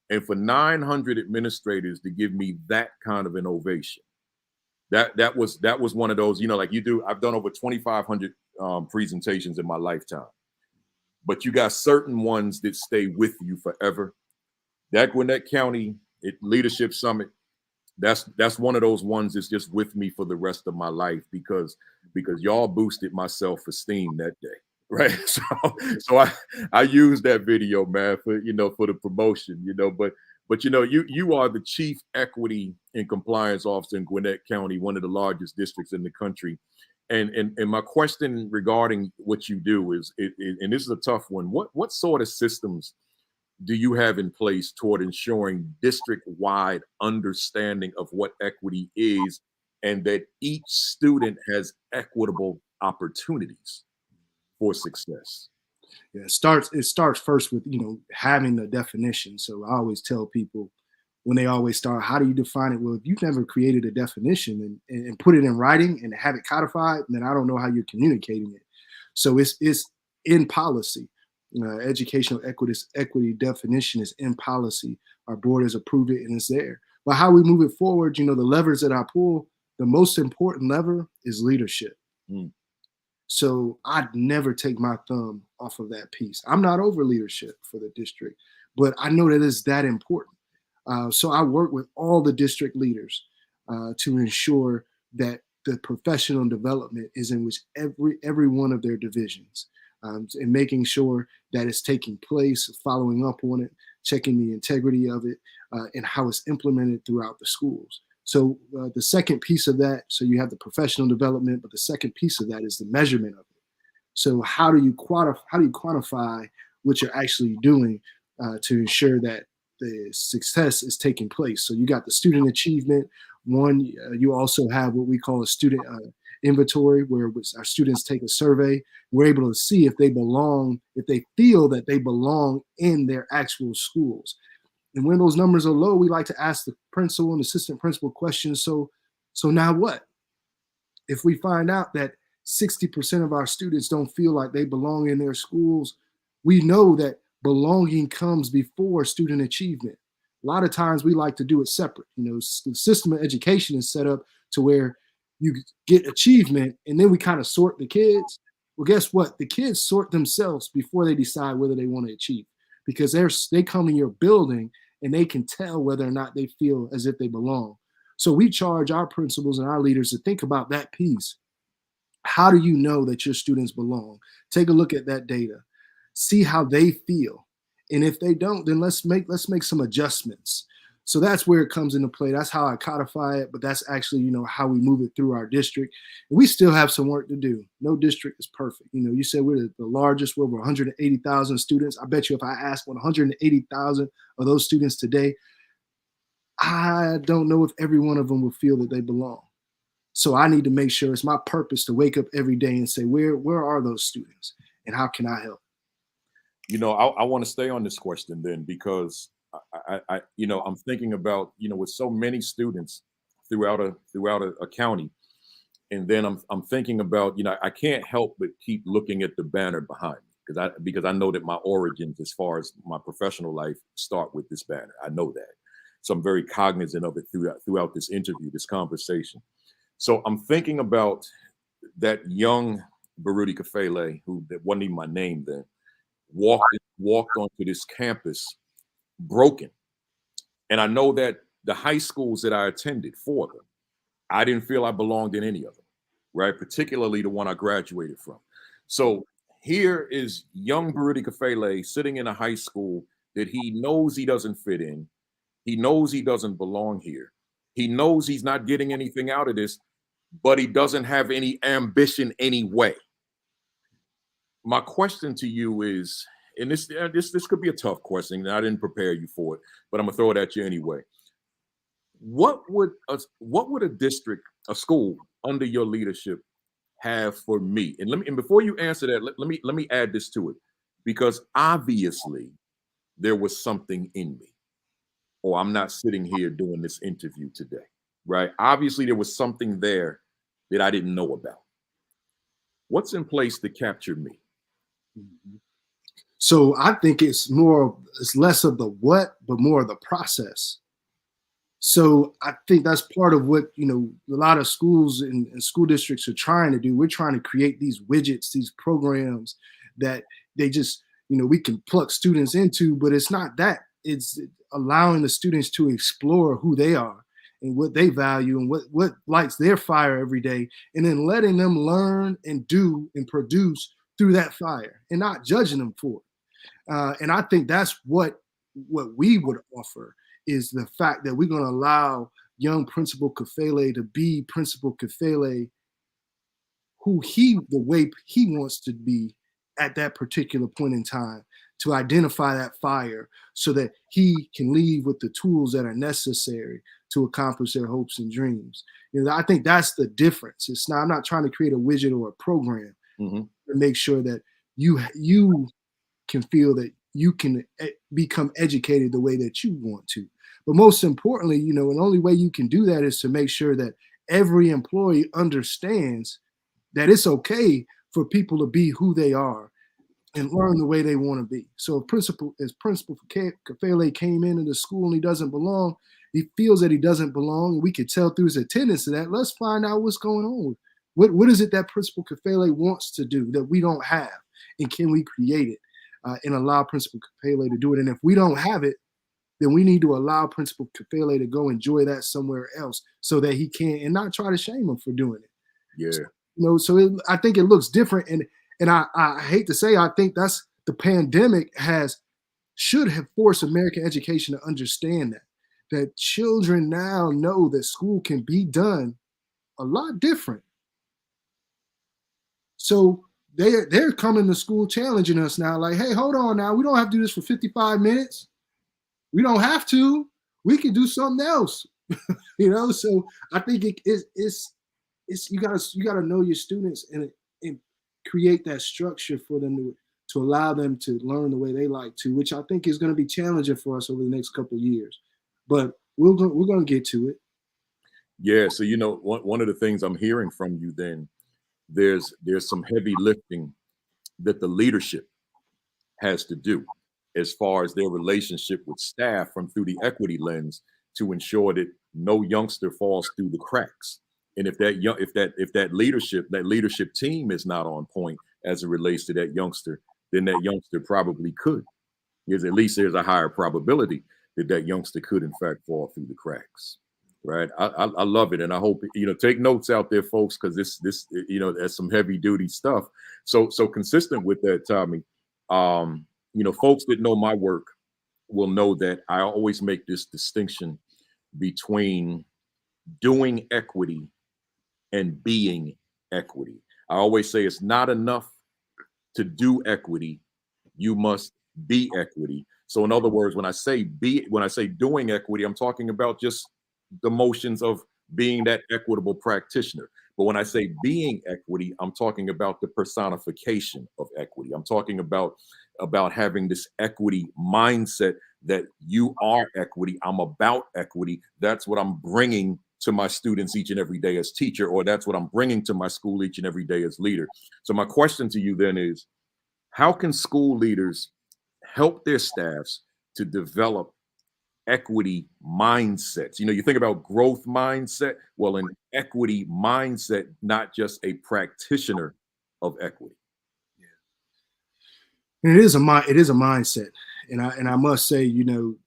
and for 900 administrators to give me that kind of an ovation. That was one of those, you know, like you do. I've done over 2,500 presentations in my lifetime, but you got certain ones that stay with you forever. That Gwinnett County Leadership Summit, that's one of those ones that's just with me for the rest of my life because y'all boosted my self-esteem that day, right? So I used that video, man, for the promotion, but you are the chief equity and compliance officer in Gwinnett County, one of the largest districts in the country. And my question regarding what you do is, and this is a tough one, what sort of systems do you have in place toward ensuring district-wide understanding of what equity is and that each student has equitable opportunities for success? Yeah, it starts first with having the definition. So I always tell people when they always start, how do you define it? Well, if you've never created a definition and put it in writing and have it codified, then I don't know how you're communicating it. So it's in policy. Educational equity definition is in policy. Our board has approved it and it's there. But how we move it forward, the levers that I pull, the most important lever is leadership. So I'd never take my thumb off of that piece. I'm not over leadership for the district, but I know that it's that important. So I work with all the district leaders to ensure that the professional development is in which every one of their divisions, and making sure that it's taking place, following up on it, checking the integrity of it, and how it's implemented throughout the schools. So the second piece of that, so you have the professional development, but the second piece of that is the measurement of it. So how do you quantify what you're actually doing to ensure that the success is taking place? So you got the student achievement one. You also have what we call a student inventory, where our students take a survey. We're able to see if they belong, if they feel that they belong in their actual schools. And when those numbers are low, we like to ask the principal and assistant principal questions. So now what? If we find out that 60% of our students don't feel like they belong in their schools, we know that belonging comes before student achievement. A lot of times we like to do it separate. The system of education is set up to where you get achievement and then we kind of sort the kids. Well, guess what? The kids sort themselves before they decide whether they want to achieve, because they come in your building and they can tell whether or not they feel as if they belong. So we charge our principals and our leaders to think about that piece. How do you know that your students belong? Take a look at that data, see how they feel. And if they don't, then let's make some adjustments. So that's where it comes into play. That's how I codify it, but that's actually, how we move it through our district. And we still have some work to do. No district is perfect. You said we're the largest, we're over 180,000 students. I bet you if I asked 180,000 of those students today, I don't know if every one of them will feel that they belong. So I need to make sure it's my purpose to wake up every day and say, where are those students and how can I help? I want to stay on this question then, because I'm thinking about, with so many students throughout a county, and then I'm thinking about, I can't help but keep looking at the banner behind me because I know that my origins as far as my professional life start with this banner. I know that. So I'm very cognizant of it throughout this interview, this conversation. So I'm thinking about that young Baruti Kafele, that wasn't even my name then, walked onto this campus broken. And I know that the high schools that I attended, 4 of them, I didn't feel I belonged in any of them, right? Particularly the one I graduated from. So here is young Baruti Kafele sitting in a high school that he knows he doesn't fit in. He knows he doesn't belong here. He knows he's not getting anything out of this, but he doesn't have any ambition anyway. My question to you is, and this could be a tough question, and I didn't prepare you for it, but I'm gonna throw it at you anyway. What would a district, a school under your leadership have for me? And before you answer that, let me add this to it, because obviously there was something in me, or I'm not sitting here doing this interview today, right? Obviously there was something there that I didn't know about. What's in place to capture me? Mm-hmm. So I think it's less of the what, but more of the process. So I think that's part of what, a lot of schools and school districts are trying to do. We're trying to create these widgets, these programs that they just, we can pluck students into, but it's not that. It's allowing the students to explore who they are and what they value and what lights their fire every day, and then letting them learn and do and produce through that fire and not judging them for it. And I think that's what we would offer, is the fact that we're going to allow young Principal Kafele to be Principal Kafele, the way he wants to be at that particular point in time, to identify that fire so that he can leave with the tools that are necessary to accomplish their hopes and dreams. I think that's the difference. I'm not trying to create a widget or a program to make sure that you can feel that you can become educated the way that you want to. But most importantly, and the only way you can do that is to make sure that every employee understands that it's okay for people to be who they are and learn the way they want to be. So if Principal Kafele came into the school and he doesn't belong, he feels that he doesn't belong, and we could tell through his attendance to that. Let's find out what's going on. What is it that Principal Kafele wants to do that we don't have? And can we create it and allow Principal Kafele to do it? And if we don't have it, then we need to allow Principal Kafele to go enjoy that somewhere else so that he can, and not try to shame him for doing it. Yeah. So I think it looks different. And I hate to say, I think that's the pandemic should have forced American education to understand that children now know that school can be done a lot different. So they're coming to school challenging us now, like, hey, hold on now. We don't have to do this for 55 minutes. We don't have to. We can do something else. So I think it's you gotta know your students and create that structure for them to allow them to learn the way they like to, which I think is going to be challenging for us over the next couple of years. But we're going to get to it. Yeah. So, one of the things I'm hearing from you then, there's some heavy lifting that the leadership has to do as far as their relationship with staff from through the equity lens to ensure that no youngster falls through the cracks. And if that leadership team is not on point as it relates to that youngster, then that youngster probably could. At least there's a higher probability that youngster could in fact fall through the cracks. Right. I love it. And I hope, take notes out there, folks, because this, that's some heavy duty stuff. So consistent with that, Tommy, folks that know my work will know that I always make this distinction between doing equity and being equity. I always say it's not enough to do equity. You must be equity. So in other words, when I say doing equity, I'm talking about just the motions of being that equitable practitioner. But when I say being equity, I'm talking about the personification of equity. I'm talking about having this equity mindset that you are equity. I'm about equity. That's what I'm bringing to my students each and every day as teacher, or that's what I'm bringing to my school each and every day as leader. So my question to you then is, how can school leaders help their staffs to develop equity mindsets? You think about growth mindset. Well, an equity mindset, not just a practitioner of equity. And it is a mindset, and I must say, you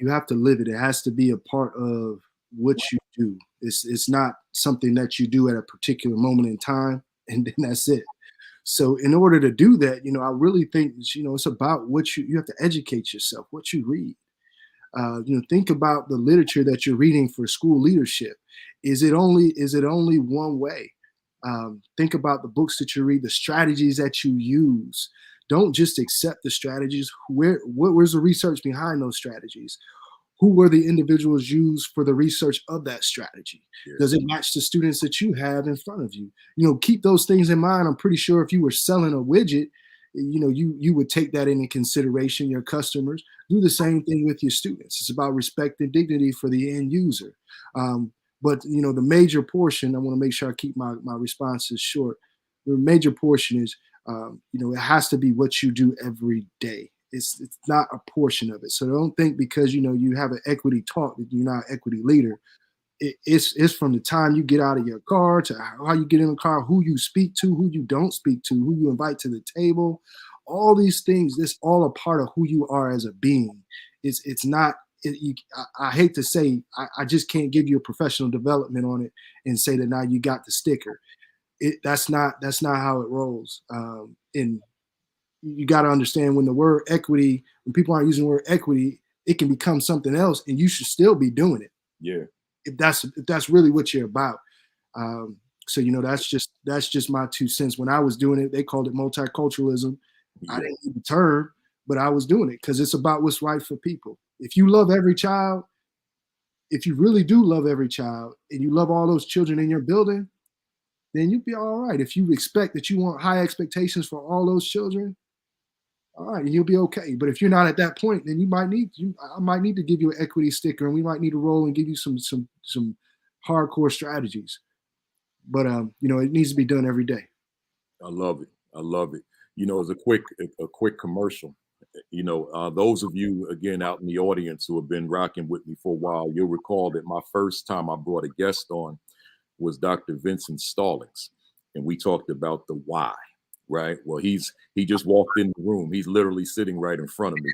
have to live it. It has to be a part of what you do. It's not something that you do at a particular moment in time, and then that's it. So in order to do that, I really think, it's about what you have to educate yourself, what you read. Think about the literature that you're reading for school leadership. Is it only one way? Think about the books that you read, the strategies that you use. Don't just accept the strategies. Where's the research behind those strategies? Who were the individuals used for the research of that strategy? Yeah. Does it match the students that you have in front of you? Keep those things in mind. I'm pretty sure if you were selling a widget, you would take that into consideration, your customers. Do the same thing with your students. It's about respect and dignity for the end user. But the major portion, I want to make sure I keep my responses short. The major portion is, it has to be what you do every day. It's not a portion of it. So don't think because you have an equity talk that you're not an equity leader. It's from the time you get out of your car to how you get in the car, who you speak to, who you don't speak to, who you invite to the table. All these things, it's all a part of who you are as a being. It's not. I hate to say, I just can't give you a professional development on it and say that now you got the sticker. That's not how it rolls. And you got to understand, when the word equity, when people aren't using the word equity, it can become something else, and you should still be doing it. Yeah. If that's really what you're about. So that's just my 2 cents. When I was doing it, they called it multiculturalism. Yeah. I didn't need the term, but I was doing it because it's about what's right for people. If you love every child, if you really do love every child, and you love all those children in your building, then you'll be all right. If you expect that you want high expectations for all those children, all right, and you'll be okay. But if you're not at that point, then I might need to give you an equity sticker, and we might need to roll and give you some hardcore strategies. But it needs to be done every day. I love it. As a quick commercial. Those of you again out in the audience who have been rocking with me for a while, you'll recall that my first time I brought a guest on was Dr. Vincent Stallings, and we talked about the why. Right. Well, he just walked in the room. He's literally sitting right in front of me.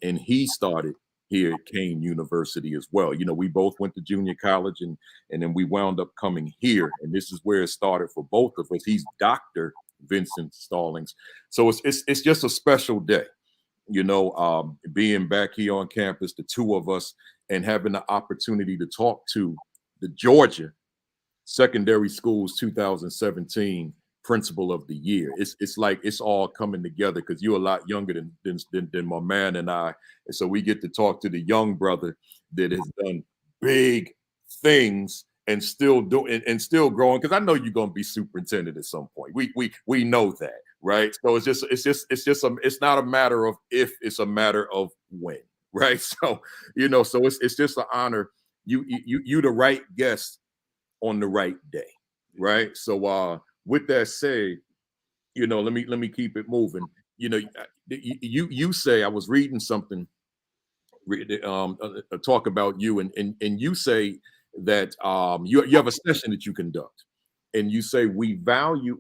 And he started here at Kane University as well. We both went to junior college, and then we wound up coming here. And this is where it started for both of us. He's Dr. Vincent Stallings. So it's just a special day, being back here on campus, the two of us, and having the opportunity to talk to the Georgia Secondary Schools 2017 Principal of the Year. It's like it's all coming together because you're a lot younger than my man and I, and so we get to talk to the young brother that has done big things and still growing. Because I know you're going to be superintendent at some point. We know that, right? So it's not a matter of if, it's a matter of when, right? So so it's just an honor. You the right guest on the right day, right? So with that said, let me keep it moving. You say, I was reading something, talk about you, and you say that you have a session that you conduct, and you say we value,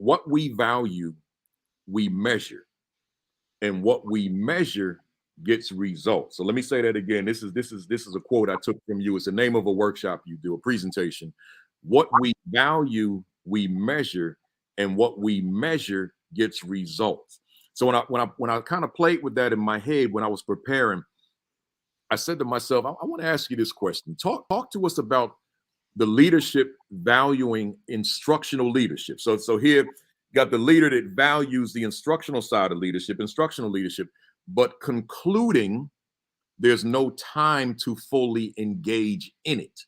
we measure, and what we measure gets results. So let me say that again. This is a quote I took from you. It's the name of a workshop you do, a presentation. What we value, we measure, and what we measure gets results. So when I kind of played with that in my head when I was preparing, I said to myself, I want to ask you this question. Talk to us about the leadership valuing instructional leadership. So here, got the leader that values the instructional side of leadership, instructional leadership, but concluding there's no time to fully engage in it.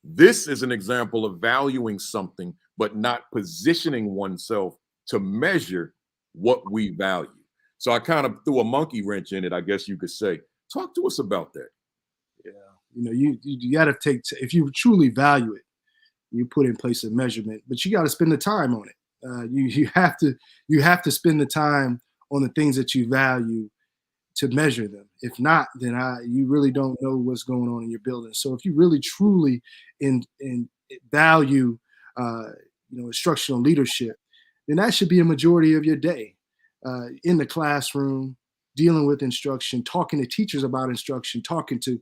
This is an example of valuing something, but not positioning oneself to measure what we value. So I kind of threw a monkey wrench in it, I guess you could say. Talk to us about that. Yeah, you got to take, if you truly value it, you put in place a measurement, but you got to spend the time on it. You have to spend the time on the things that you value to measure them. If not, then you really don't know what's going on in your building. So if you really truly in value instructional leadership, then that should be a majority of your day in the classroom, dealing with instruction, talking to teachers about instruction, talking to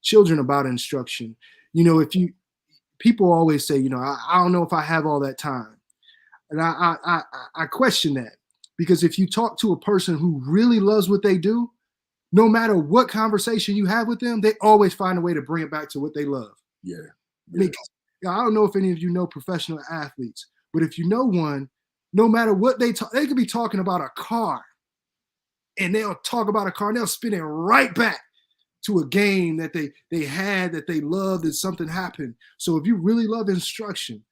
children about instruction. If people always say, I don't know if I have all that time, and I question that, because if you talk to a person who really loves what they do, no matter what conversation you have with them, they always find a way to bring it back to what they love. Yeah. I mean, I don't know if any of you know professional athletes, but if you know one, no matter what they talk, they could be talking about a car, and they'll talk about a car and they'll spin it right back to a game that they had, that they loved, and something happened. So if you really love instruction,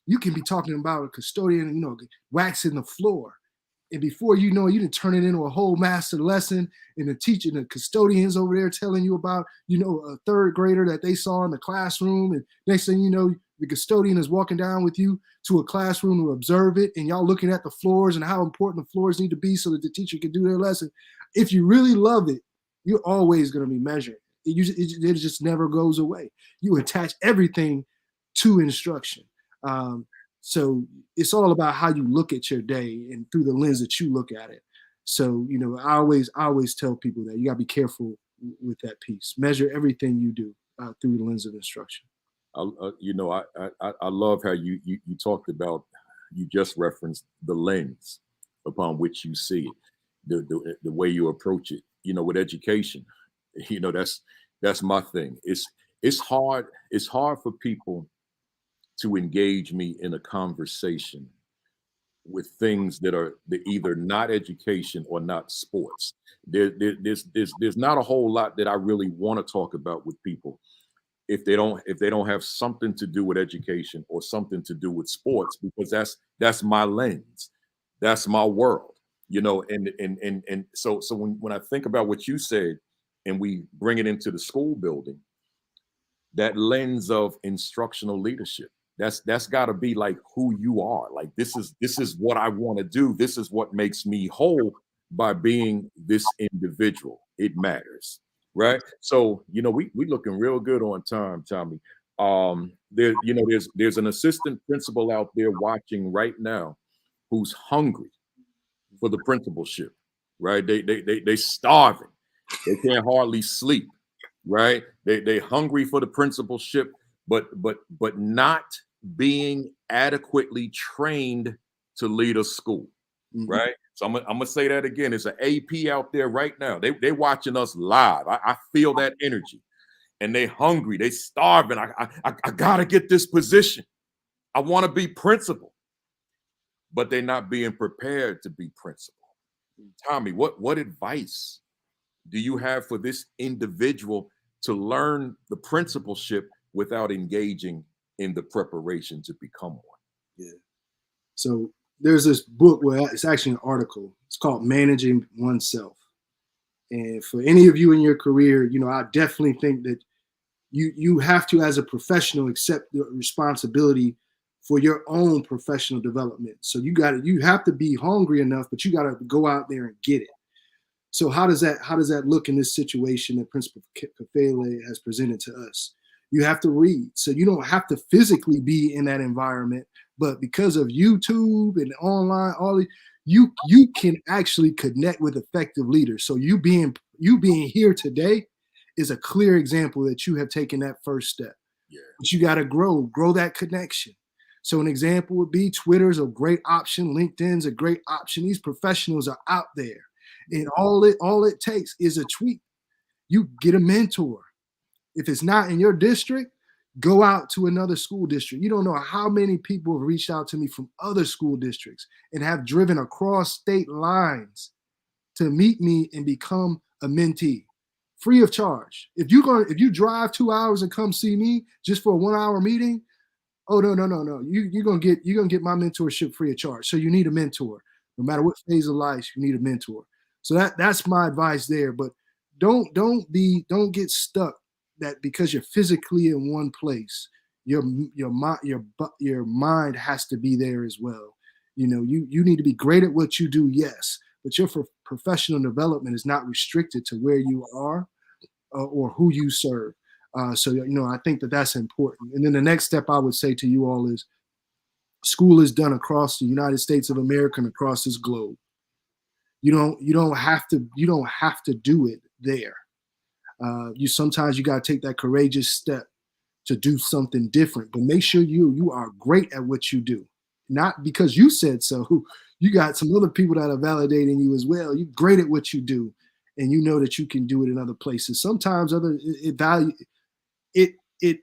you can be talking about a custodian, waxing the floor. And before you know it, you can turn it into a whole master lesson, and the teacher, the custodians over there telling you about, a third grader that they saw in the classroom. And next thing you know, the custodian is walking down with you to a classroom to observe it, and y'all looking at the floors and how important the floors need to be so that the teacher can do their lesson. If you really love it, you're always going to be measuring. It just never goes away. You attach everything to instruction. So it's all about how you look at your day and through the lens that you look at it. So, I always tell people that you gotta be careful with that piece. Measure everything you do through the lens of instruction. I love how you talked about, you just referenced the lens upon which you see it, the way you approach it. With education, that's my thing. It's hard for people to engage me in a conversation with things that are either not education or not sports. There's not a whole lot that I really want to talk about with people if they don't have something to do with education or something to do with sports, because that's my lens, that's my world, and so when I think about what you said and we bring it into the school building, that lens of instructional leadership, that's got to be like who you are. Like, this is what I want to do. This is what makes me whole by being this individual. It matters, right? So we looking real good on time, Tommy. There's an assistant principal out there watching right now who's hungry for the principalship, right? They starving. They can't hardly sleep, right? They hungry for the principalship, but not being adequately trained to lead a school, right? So I'm gonna say that again. There's an AP out there right now. They watching us live. I feel that energy, and they hungry. They starving. I gotta get this position. I want to be principal, but they're not being prepared to be principal. Tommy, what advice do you have for this individual to learn the principalship without engaging in the preparation to become one? Yeah. So there's this book where it's actually an article. It's called Managing Oneself. And for any of you in your career, I definitely think that you have to, as a professional, accept the responsibility for your own professional development. So you have to be hungry enough, but you got to go out there and get it. So how does that look in this situation that Principal Kafele has presented to us? You have to read. So you don't have to physically be in that environment, but because of YouTube and online, you can actually connect with effective leaders. So you being here today is a clear example that you have taken that first step. Yeah. But you got to grow that connection. So an example would be Twitter's a great option, LinkedIn's a great option. These professionals are out there. And all it takes is a tweet. You get a mentor. If it's not in your district, go out to another school district. You don't know how many people have reached out to me from other school districts and have driven across state lines to meet me and become a mentee, free of charge. If you drive 2 hours and come see me just for a 1 hour meeting, oh no. You're gonna get my mentorship free of charge. So you need a mentor. No matter what phase of life, you need a mentor. So that's my advice there. But don't get stuck that because you're physically in one place, your mind has to be there as well. You need to be great at what you do, yes, but your professional development is not restricted to where you are or who you serve. So I think that's important. And then the next step I would say to you all is school is done across the United States of America and across this globe. You don't have to do it there. Sometimes you got to take that courageous step to do something different, but make sure you are great at what you do, not because you said so. You got some other people that are validating you as well. You're great at what you do, and you know that you can do it in other places. Sometimes it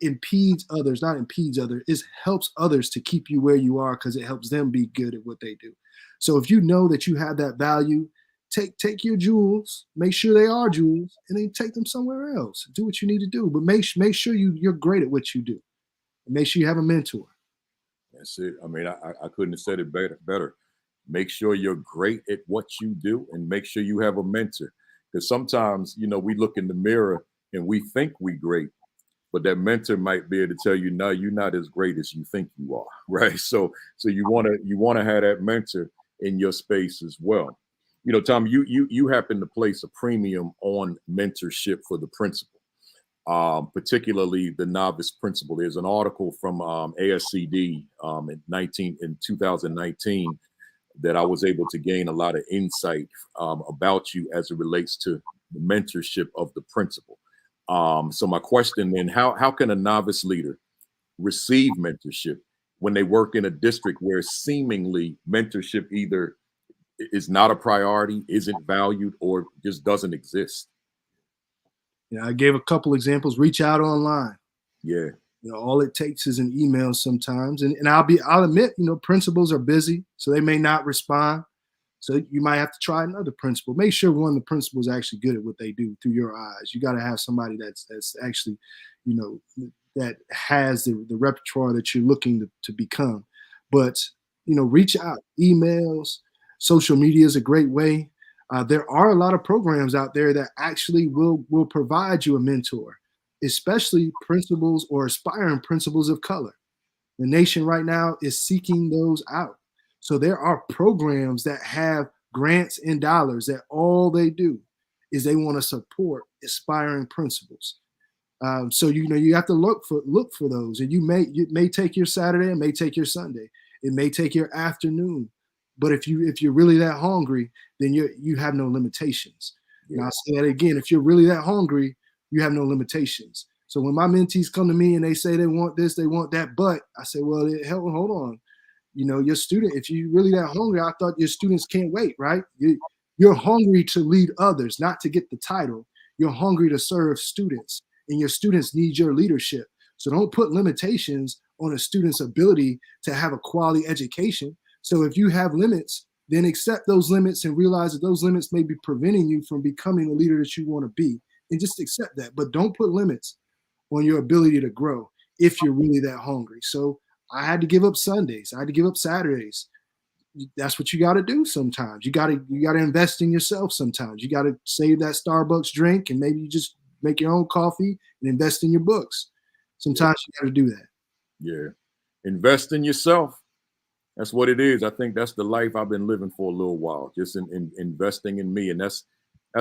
impedes others, not impedes others. It helps others to keep you where you are because it helps them be good at what they do. So if you know that you have that value, take your jewels, make sure they are jewels, and then take them somewhere else. Do what you need to do, but make sure you're great at what you do, and make sure you have a mentor. That's it. I mean, I couldn't have said it better. Make sure you're great at what you do, and make sure you have a mentor. Because sometimes, we look in the mirror and we think we're great, but that mentor might be able to tell you, no, you're not as great as you think you are, right? So you want to have that mentor in your space as well. Tom, you happen to place a premium on mentorship for the principal, particularly the novice principal. There's an article from ASCD in 2019 that I was able to gain a lot of insight about you as it relates to the mentorship of the principal. So my question then, how can a novice leader receive mentorship when they work in a district where seemingly mentorship either is not a priority, isn't valued, or just doesn't exist? I gave a couple examples. Reach out online. Yeah. All it takes is an email sometimes. And I'll admit, principals are busy, so they may not respond. So you might have to try another principal. Make sure one of the principals is actually good at what they do through your eyes. You got to have somebody that's actually, that has the repertoire that you're looking to become. But, reach out, emails, social media is a great way. There are a lot of programs out there that actually will provide you a mentor, especially principals or aspiring principals of color. The nation right now is seeking those out. So there are programs that have grants and dollars that all they do is they want to support aspiring principals. So you have to look for those, and you may take your Saturday, it may take your Sunday, it may take your afternoon. But if you're really that hungry, then you have no limitations. Yeah. And I'll say that again: if you're really that hungry, you have no limitations. So when my mentees come to me and they say they want this, they want that, but I say, well, hold on. Your student, if you're really that hungry, I thought your students can't wait, right? You're hungry to lead others, not to get the title. You're hungry to serve students, and your students need your leadership. So don't put limitations on a student's ability to have a quality education. So if you have limits, then accept those limits and realize that those limits may be preventing you from becoming the leader that you want to be, and just accept that. But don't put limits on your ability to grow if you're really that hungry. So I had to give up Sundays. I had to give up Saturdays. that's what you got to do sometimes. You got to invest in yourself sometimes. You got to save that Starbucks drink, and maybe you just make your own coffee and invest in your books. Sometimes you got to do that. Yeah. Invest in yourself. That's what it is. I think that's the life I've been living for a little while, just in investing in me. And that's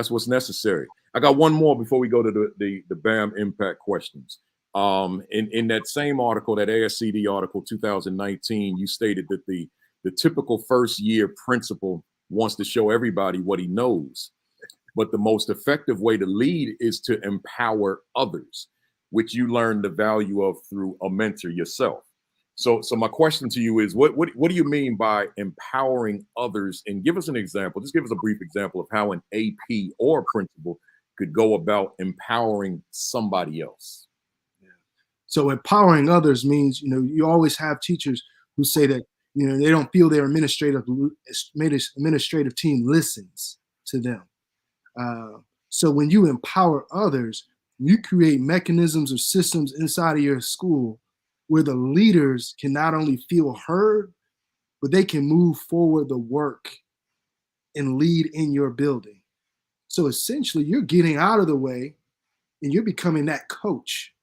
what's necessary. I got one more before we go to the BAM impact questions. In that same article, that ASCD article, 2019, you stated that the typical first year principal wants to show everybody what he knows, but the most effective way to lead is to empower others, which you learn the value of through a mentor yourself. So my question to you is, what do you mean by empowering others? And give us an example. Just give us a brief example of how an AP or a principal could go about empowering somebody else. Yeah. So empowering others means, you always have teachers who say that, they don't feel their administrative team listens to them. So when you empower others, you create mechanisms or systems inside of your school where the leaders can not only feel heard, but they can move forward the work and lead in your building. So essentially, you're getting out of the way and you're becoming that coach.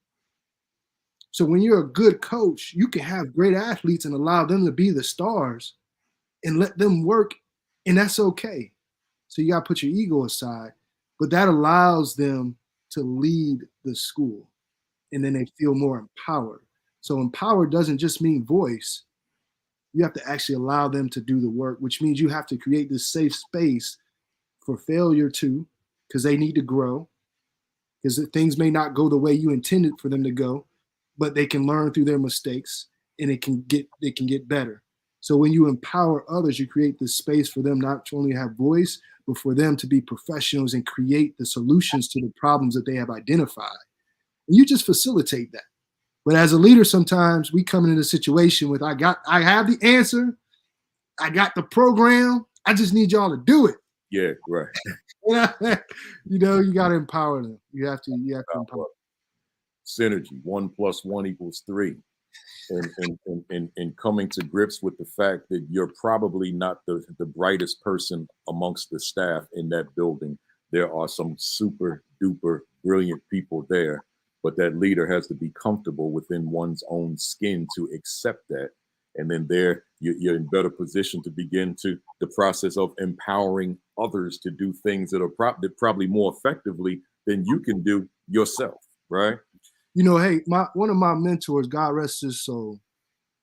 So when you're a good coach, you can have great athletes and allow them to be the stars and let them work, and that's okay. So you got to put your ego aside, but that allows them to lead the school, and then they feel more empowered. So empowered doesn't just mean voice. You have to actually allow them to do the work, which means you have to create this safe space for failure too, because they need to grow, because things may not go the way you intended for them to go, but they can learn through their mistakes, and they can get better. So when you empower others, you create this space for them not to only have voice, but for them to be professionals and create the solutions to the problems that they have identified. And you just facilitate that. But as a leader, sometimes we come into a situation with, I have the answer, I got the program, I just need y'all to do it. Yeah, right. You got to empower them. You have to empower. Synergy, 1 + 1 = 3. And coming to grips with the fact that you're probably not the brightest person amongst the staff in that building. There are some super duper brilliant people there, but that leader has to be comfortable within one's own skin to accept that. And then there, you're in better position to begin to the process of empowering others to do things that are probably more effectively than you can do yourself, right? Hey, one of my mentors, God rest his soul,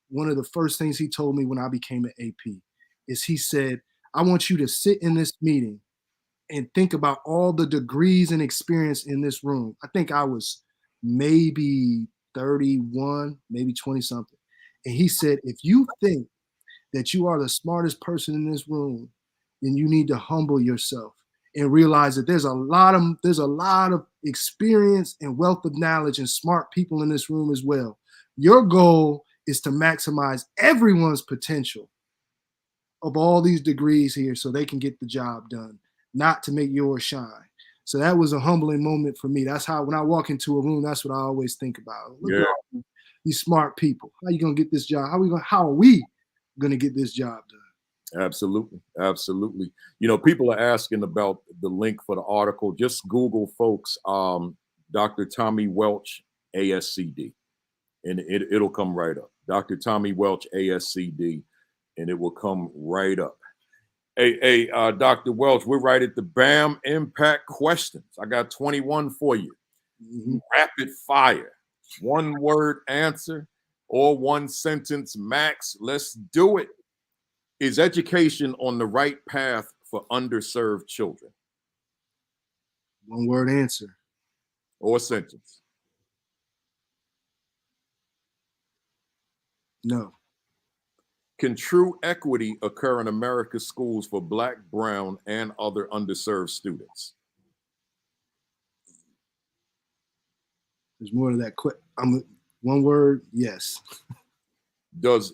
one of the first things he told me when I became an AP is he said, I want you to sit in this meeting and think about all the degrees and experience in this room. I think I was maybe 31, maybe 20 something. And he said, if you think that you are the smartest person in this room, then you need to humble yourself and realize that there's a lot of experience and wealth of knowledge and smart people in this room as well. Your goal is to maximize everyone's potential of all these degrees here so they can get the job done, not to make yours shine. So that was a humbling moment for me. That's how, when I walk into a room, that's what I always think about. Look at all these smart people. How are you going to get this job? How are we going to get this job done? Absolutely. Absolutely. People are asking about the link for the article. Just Google, folks, Dr. Tommy Welch, ASCD, and it'll come right up. Dr. Tommy Welch, ASCD, and it will come right up. Hey, Dr. Welch, we're right at the BAM impact questions. I got 21 for you. Mm-hmm. Rapid fire. 1 word answer or 1 sentence max. Let's do it. Is education on the right path for underserved children? 1 word answer. Or sentence. No. Can true equity occur in America's schools for Black, brown, and other underserved students? There's more to that. 1 word, yes. Does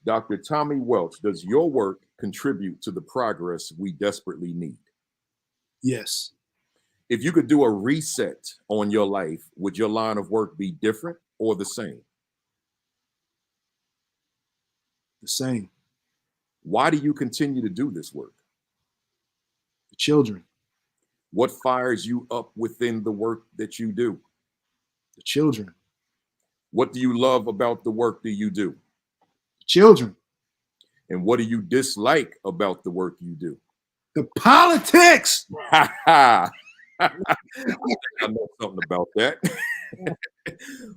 Dr. Tommy Welch, does your work contribute to the progress we desperately need? Yes. If you could do a reset on your life, would your line of work be different or the same? The same. Why do you continue to do this work? The children. What fires you up within the work that you do? The children. What do you love about the work that you do? The children. And what do you dislike about the work you do? The politics. I know something about that.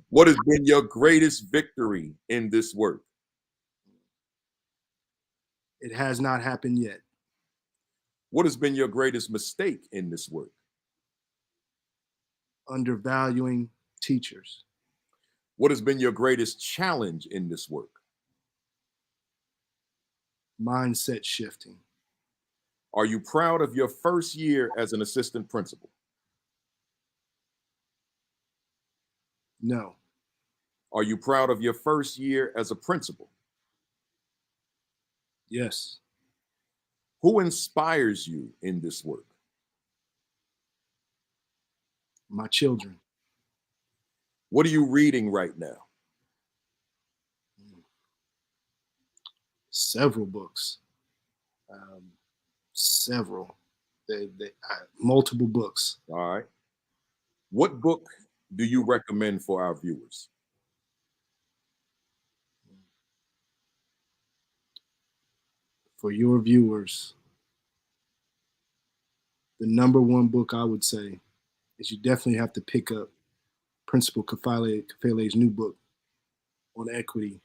What has been your greatest victory in this work? It has not happened yet. What has been your greatest mistake in this work? Undervaluing teachers. What has been your greatest challenge in this work? Mindset shifting. Are you proud of your first year as an assistant principal? No. Are you proud of your first year as a principal? Yes. Who inspires you in this work? My children. What are you reading right now? Several books. Several. Multiple books. All right. What book do you recommend for our viewers? For your viewers, the number one book I would say is you definitely have to pick up Principal Kafele's new book on equity.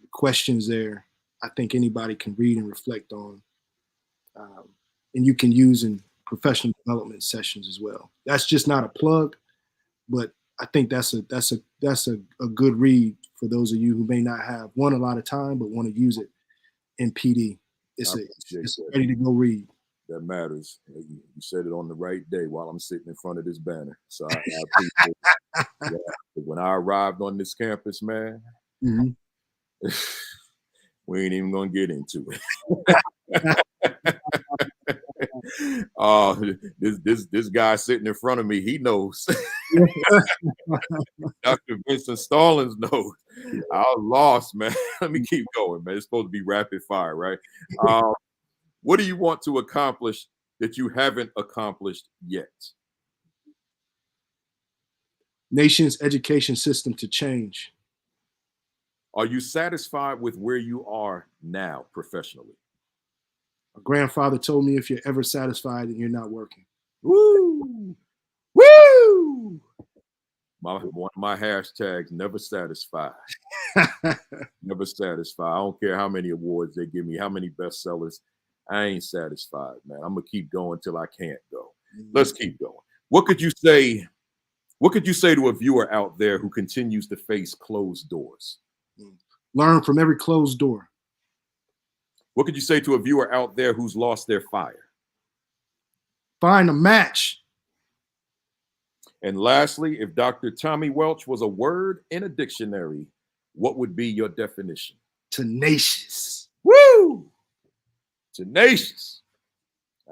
The questions there, I think anybody can read and reflect on, and you can use in professional development sessions as well. That's just not a plug, but I think that's a good read for those of you who may not have one a lot of time but want to use it in PD. It's ready to go read. That matters. You said it on the right day while I'm sitting in front of this banner. So I appreciate it. Yeah. When I arrived on this campus, man, we ain't even gonna get into it. Oh, this guy sitting in front of me, he knows. Dr. Vincent Stallings knows. I was lost, man. Let me keep going, man. It's supposed to be rapid fire, right? What do you want to accomplish that you haven't accomplished yet? Nation's education system to change. Are you satisfied with where you are now professionally? My grandfather told me if you're ever satisfied, then you're not working. Woo! Woo! One of my hashtags, never satisfied. Never satisfied. I don't care how many awards they give me, how many bestsellers. I ain't satisfied, man. I'm gonna keep going till I can't go. Let's keep going. What could you say? What could you say to a viewer out there who continues to face closed doors? Learn from every closed door. What could you say to a viewer out there who's lost their fire? Find a match. And lastly, if Dr. Tommy Welch was a word in a dictionary, what would be your definition? Tenacious. Woo! Tenacious.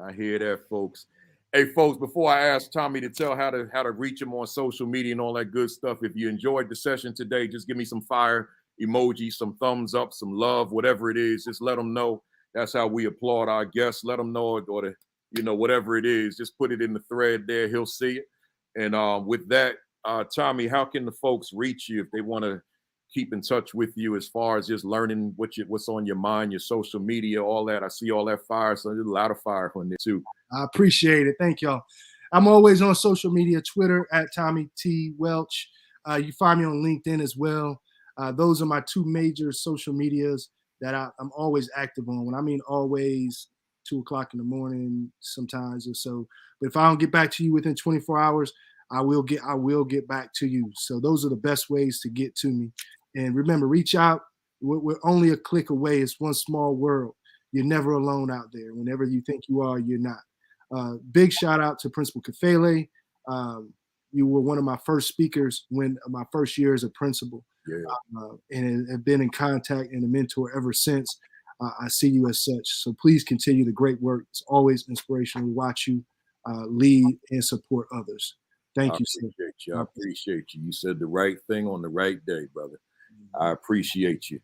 I hear that, folks. Hey, folks, before I ask Tommy to tell how to reach him on social media and all that good stuff, if you enjoyed the session today, just give me some fire emojis, some thumbs up, some love, whatever it is. Just let them know. That's how we applaud our guests. Let them know, or whatever it is. Just put it in the thread there. He'll see it. And with that, Tommy, how can the folks reach you if they want to keep in touch with you as far as just learning what's on your mind, your social media, all that? I see all that fire, so there's a lot of fire on there too. I appreciate it. Thank y'all. I'm always on social media, Twitter at Tommy T. Welch. You find me on LinkedIn as well. Those are my two major social medias that I'm always active on. When I mean always, 2 o'clock in the morning sometimes or so. But if I don't get back to you within 24 hours, I will get back to you. So those are the best ways to get to me. And remember, reach out. We're only a click away. It's one small world. You're never alone out there. Whenever you think you are, you're not. Big shout out to Principal Kafele. You were one of my first speakers when my first year as a principal. Yeah. And have been in contact and a mentor ever since. I see you as such. So please continue the great work. It's always inspirational to watch you lead and support others. Thank you, sir. I appreciate you. You said the right thing on the right day, brother. I appreciate you.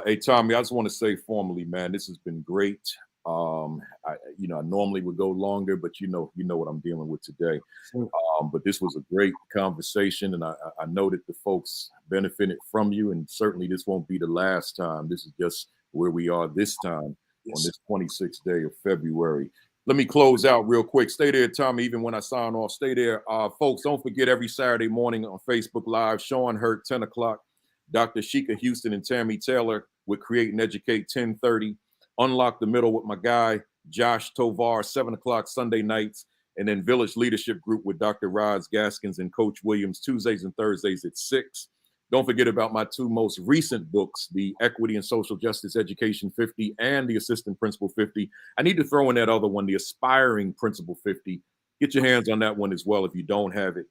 Hey Tommy, I just want to say formally, man, this has been great. I normally would go longer, but you know what I'm dealing with today. Sure. But this was a great conversation, and I know that the folks benefited from you, and certainly this won't be the last time. This is just where we are this time on this 26th day of February. Let me close out real quick. Stay there, Tommy, even when I sign off. Stay there. Folks, don't forget every Saturday morning on Facebook Live, Sean Hurt, 10 o'clock. Dr. Sheikah Houston and Tammy Taylor with Create and Educate, 10:30. Unlock the Middle with my guy, Josh Tovar, 7 o'clock Sunday nights. And then Village Leadership Group with Dr. Roz Gaskins and Coach Williams, Tuesdays and Thursdays at 6. Don't forget about my two most recent books, the Equity and Social Justice Education 50 and the Assistant Principal 50. I need to throw in that other one, the Aspiring Principal 50. Get your hands on that one as well if you don't have it.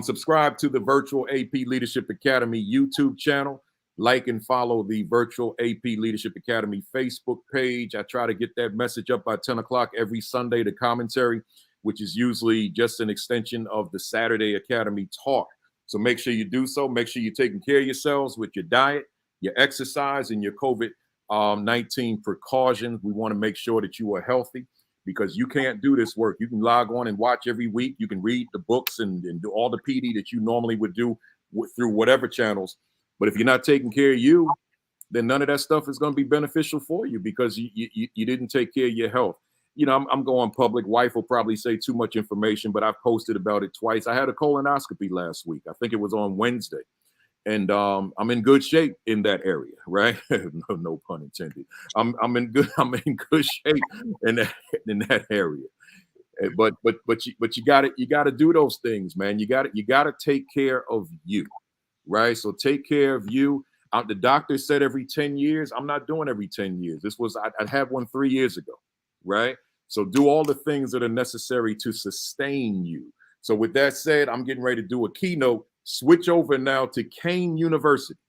Subscribe to the Virtual AP Leadership Academy YouTube channel. Like and follow the Virtual AP Leadership Academy Facebook page. I try to get that message up by 10 o'clock every Sunday, the commentary, which is usually just an extension of the Saturday Academy talk. So make sure you do so. Make sure you're taking care of yourselves with your diet, your exercise, and your COVID-19 precautions. We want to make sure that you are healthy, because you can't do this work. You can log on and watch every week. You can read the books and do all the PD that you normally would do through whatever channels. But if you're not taking care of you, then none of that stuff is going to be beneficial for you, because you didn't take care of your health. You know, I'm going public. Wife will probably say too much information, but I've posted about it twice. I had a colonoscopy last week. I think it was on Wednesday. And I'm in good shape in that area, right? no pun intended. I'm in good shape in that area. But you gotta do those things, man. You gotta take care of you, right? So take care of you. The doctor said every 10 years. I'm not doing every 10 years. I had one 3 years ago, right? So do all the things that are necessary to sustain you. So with that said, I'm getting ready to do a keynote. Switch over now to Kane University,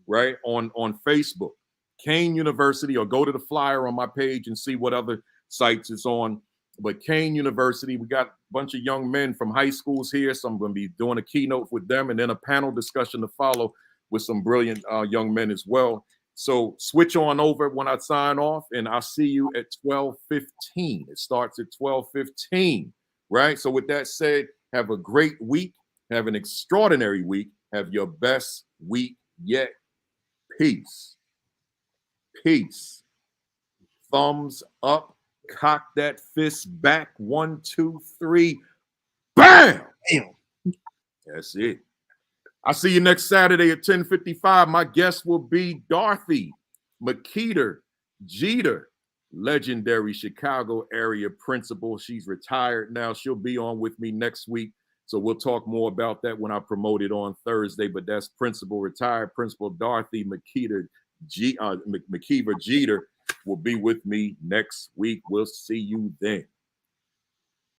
right? On Facebook, Kane University, or go to the flyer on my page and see what other sites it's on. But Kane University, we got a bunch of young men from high schools here. So I'm going to be doing a keynote with them, and then a panel discussion to follow with some brilliant young men as well. So switch on over when I sign off, and I'll see you at 12:15. It starts at 12:15, right? So with that said, have a great week. Have an extraordinary week. Have your best week yet. Peace. Peace. Thumbs up. Cock that fist back. 1, 2, 3. Bam! Damn. That's it. I'll see you next Saturday at 10:55. My guest will be Dorothy McKeeter Jeter, legendary Chicago area principal. She's retired now. She'll be on with me next week. So we'll talk more about that when I promote it on Thursday. But that's retired principal Dorothy McKeever Jeter will be with me next week. We'll see you then.